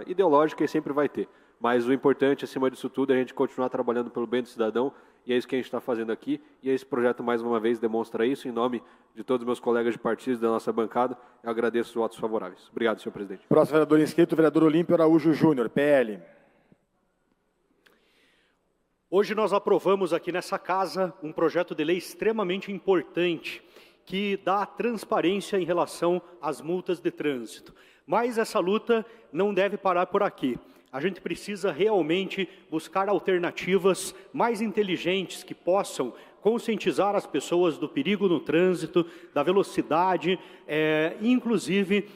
ideológica e sempre vai ter. Mas o importante, acima disso tudo, é a gente continuar trabalhando pelo bem do cidadão, e é isso que a gente está fazendo aqui, e esse projeto, mais uma vez, demonstra isso. Em nome de todos os meus colegas de partido da nossa bancada, eu agradeço os votos favoráveis. Obrigado, senhor presidente. Próximo vereador inscrito, o vereador Olímpio Araújo Júnior, PL. Hoje nós aprovamos aqui nessa casa um projeto de lei extremamente importante, que dá transparência em relação às multas de trânsito. Mas essa luta não deve parar por aqui. A gente precisa realmente buscar alternativas mais inteligentes que possam conscientizar as pessoas do perigo no trânsito, da velocidade, inclusive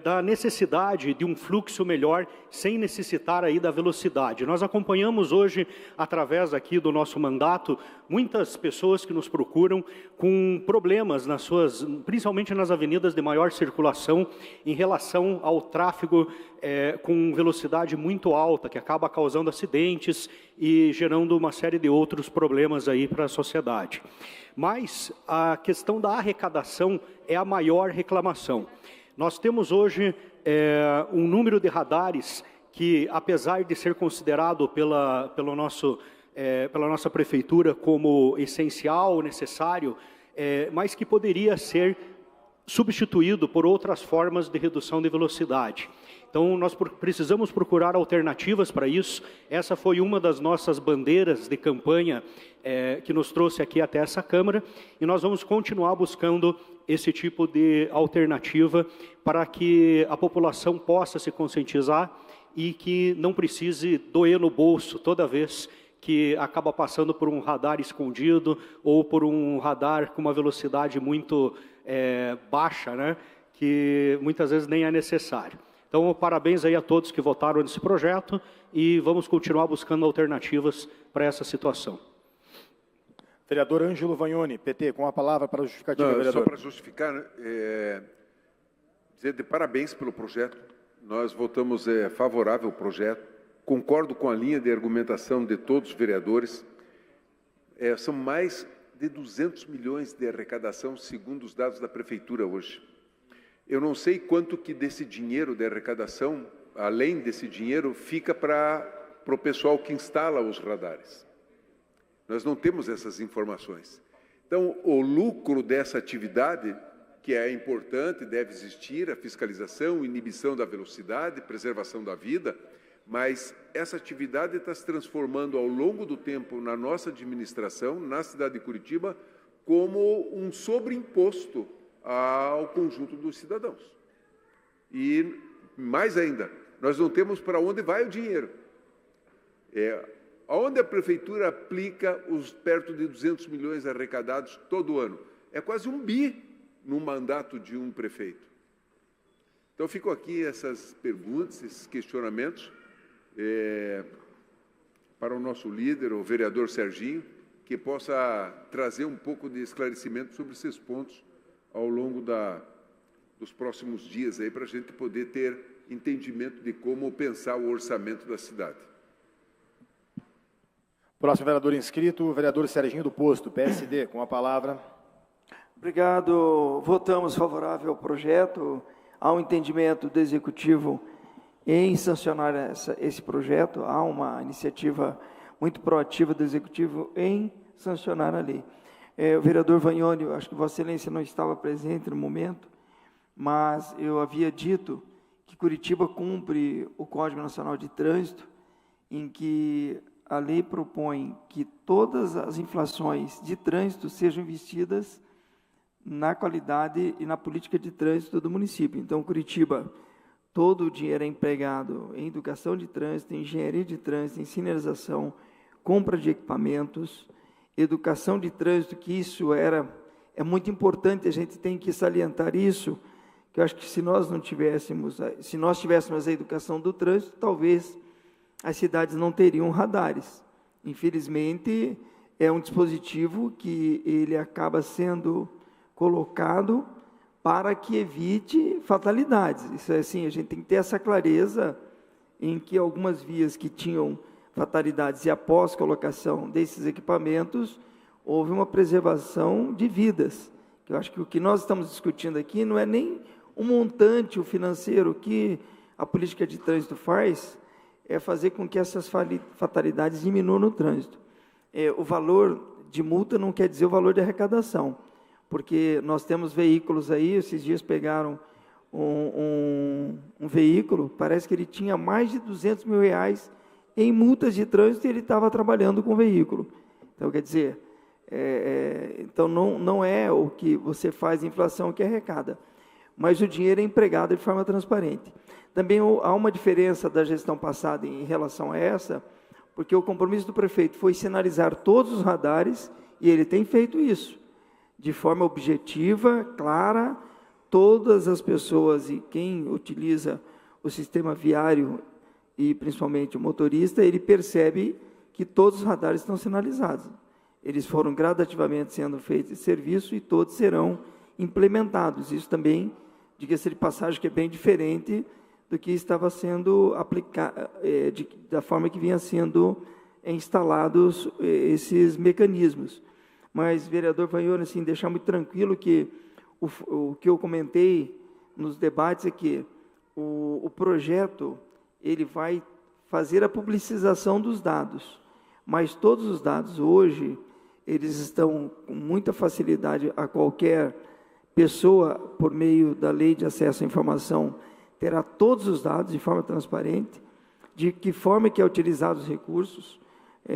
da necessidade de um fluxo melhor, sem necessitar aí da velocidade. Nós acompanhamos hoje, através aqui do nosso mandato, muitas pessoas que nos procuram com problemas nas suas, principalmente nas avenidas de maior circulação, em relação ao tráfego com velocidade muito alta, que acaba causando acidentes e gerando uma série de outros problemas aí para a sociedade. Mas a questão da arrecadação é a maior reclamação. Nós temos hoje um número de radares que, apesar de ser considerado pela nossa prefeitura como essencial, necessário, mas que poderia ser substituído por outras formas de redução de velocidade. Então, nós precisamos procurar alternativas para isso. Essa foi uma das nossas bandeiras de campanha que nos trouxe aqui até essa Câmara, e nós vamos continuar buscando esse tipo de alternativa para que a população possa se conscientizar e que não precise doer no bolso toda vez que acaba passando por um radar escondido ou por um radar com uma velocidade muito baixa, né, que muitas vezes nem é necessário. Então, parabéns aí a todos que votaram nesse projeto e vamos continuar buscando alternativas para essa situação. Vereador Ângelo Vagnoni, PT, com a palavra para justificativa, vereador. Só para justificar, dizer de parabéns pelo projeto. Nós votamos favorável ao projeto. Concordo com a linha de argumentação de todos os vereadores. São mais de 200 milhões de arrecadação, segundo os dados da Prefeitura hoje. Eu não sei quanto que desse dinheiro de arrecadação, além desse dinheiro, fica para o pessoal que instala os radares. Nós não temos essas informações. Então, o lucro dessa atividade, que é importante, deve existir, a fiscalização, inibição da velocidade, preservação da vida, mas essa atividade está se transformando ao longo do tempo na nossa administração, na cidade de Curitiba, como um sobreimposto ao conjunto dos cidadãos. E, mais ainda, nós não temos para onde vai o dinheiro. Aonde a Prefeitura aplica os perto de 200 milhões arrecadados todo ano? É quase 1 bi no mandato de um prefeito. Então, ficam aqui essas perguntas, esses questionamentos, para o nosso líder, o vereador Serginho, que possa trazer um pouco de esclarecimento sobre esses pontos ao longo dos próximos dias, para a gente poder ter entendimento de como pensar o orçamento da cidade. Próximo vereador inscrito, o vereador Serginho do Posto, PSD, com a palavra. Obrigado. Votamos favorável ao projeto. Há um entendimento do Executivo em sancionar esse projeto. Há uma iniciativa muito proativa do Executivo em sancionar a lei. O vereador Vagnoni, acho que Vossa Excelência não estava presente no momento, mas eu havia dito que Curitiba cumpre o Código Nacional de Trânsito, em que a lei propõe que todas as infrações de trânsito sejam investidas na qualidade e na política de trânsito do município. Então, Curitiba, todo o dinheiro é empregado em educação de trânsito, em engenharia de trânsito, em sinalização, compra de equipamentos, educação de trânsito, que isso é muito importante, a gente tem que salientar isso, que eu acho que se nós tivéssemos a educação do trânsito, talvez as cidades não teriam radares. Infelizmente, é um dispositivo que ele acaba sendo colocado para que evite fatalidades. Isso é assim, a gente tem que ter essa clareza em que algumas vias que tinham fatalidades e após colocação desses equipamentos, houve uma preservação de vidas. Eu acho que o que nós estamos discutindo aqui não é nem o montante, o financeiro, que a política de trânsito faz, é fazer com que essas fatalidades diminuam no trânsito. O valor de multa não quer dizer o valor de arrecadação, porque nós temos veículos aí, esses dias pegaram um veículo, parece que ele tinha mais de R$200 mil em multas de trânsito e ele estava trabalhando com o veículo. Então, quer dizer, então não é o que você faz de inflação que arrecada, mas o dinheiro é empregado de forma transparente. Também há uma diferença da gestão passada em relação a essa, porque o compromisso do prefeito foi sinalizar todos os radares, e ele tem feito isso, de forma objetiva, clara, todas as pessoas e quem utiliza o sistema viário, e principalmente o motorista, ele percebe que todos os radares estão sinalizados. Eles foram gradativamente sendo feitos de serviço e todos serão implementados. Isso também, diga-se de passagem, que é bem diferente do que estava sendo aplicado, da forma que vinha sendo instalados esses mecanismos. Mas, vereador Vanhone, assim, deixar muito tranquilo que o que eu comentei nos debates é que o projeto ele vai fazer a publicização dos dados, mas todos os dados hoje, eles estão com muita facilidade a qualquer pessoa, por meio da Lei de Acesso à Informação, terá todos os dados de forma transparente, de que forma que é utilizados os recursos.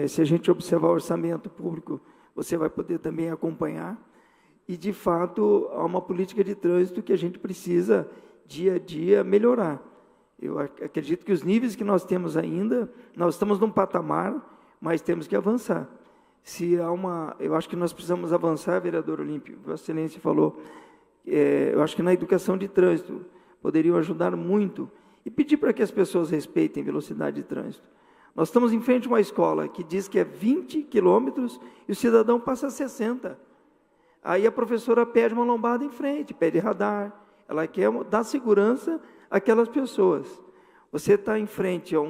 Se a gente observar o orçamento público, você vai poder também acompanhar. E, de fato, há uma política de trânsito que a gente precisa, dia a dia, melhorar. Eu acredito que os níveis que nós temos ainda, nós estamos num patamar, mas temos que avançar. Eu acho que nós precisamos avançar, vereador Olímpio, Vossa Excelência falou, eu acho que na educação de trânsito poderiam ajudar muito, e pedir para que as pessoas respeitem velocidade de trânsito. Nós estamos em frente a uma escola que diz que é 20 quilômetros e o cidadão passa a 60. Aí a professora pede uma lombada em frente, pede radar, ela quer dar segurança àquelas pessoas. Você está em frente a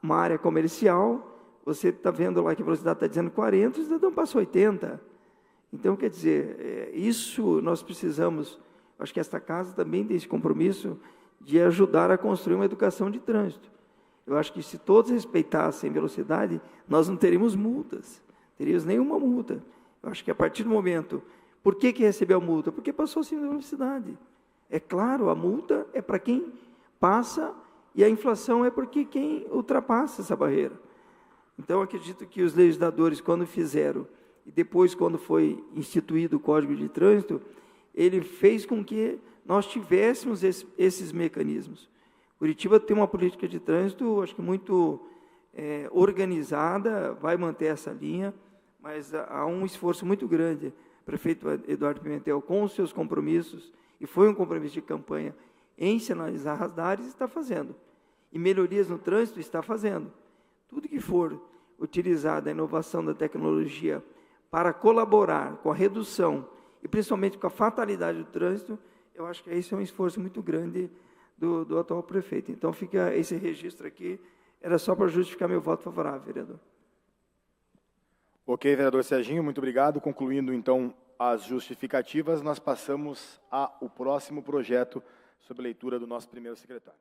uma área comercial, você está vendo lá que a velocidade está dizendo 40, o cidadão passa 80. Então, quer dizer, isso nós precisamos, acho que esta casa também tem esse compromisso de ajudar a construir uma educação de trânsito. Eu acho que se todos respeitassem velocidade, nós não teríamos multas, teríamos nenhuma multa. Eu acho que a partir do momento, por que recebeu a multa? Porque passou acima da velocidade. É claro, a multa é para quem passa e a inflação é porque quem ultrapassa essa barreira. Então, acredito que os legisladores, quando fizeram, e depois, quando foi instituído o Código de Trânsito, ele fez com que nós tivéssemos esses mecanismos. Curitiba tem uma política de trânsito, acho que muito organizada, vai manter essa linha, mas há um esforço muito grande. O prefeito Eduardo Pimentel, com os seus compromissos, e foi um compromisso de campanha, em sinalizar radares, está fazendo. E melhorias no trânsito está fazendo. Tudo que for utilizado a inovação da tecnologia para colaborar com a redução e principalmente com a fatalidade do trânsito, eu acho que esse é um esforço muito grande do atual prefeito. Então, fica esse registro aqui, era só para justificar meu voto favorável, vereador. Ok, vereador Serginho, muito obrigado. Concluindo, então, as justificativas, nós passamos ao próximo projeto sob leitura do nosso primeiro secretário.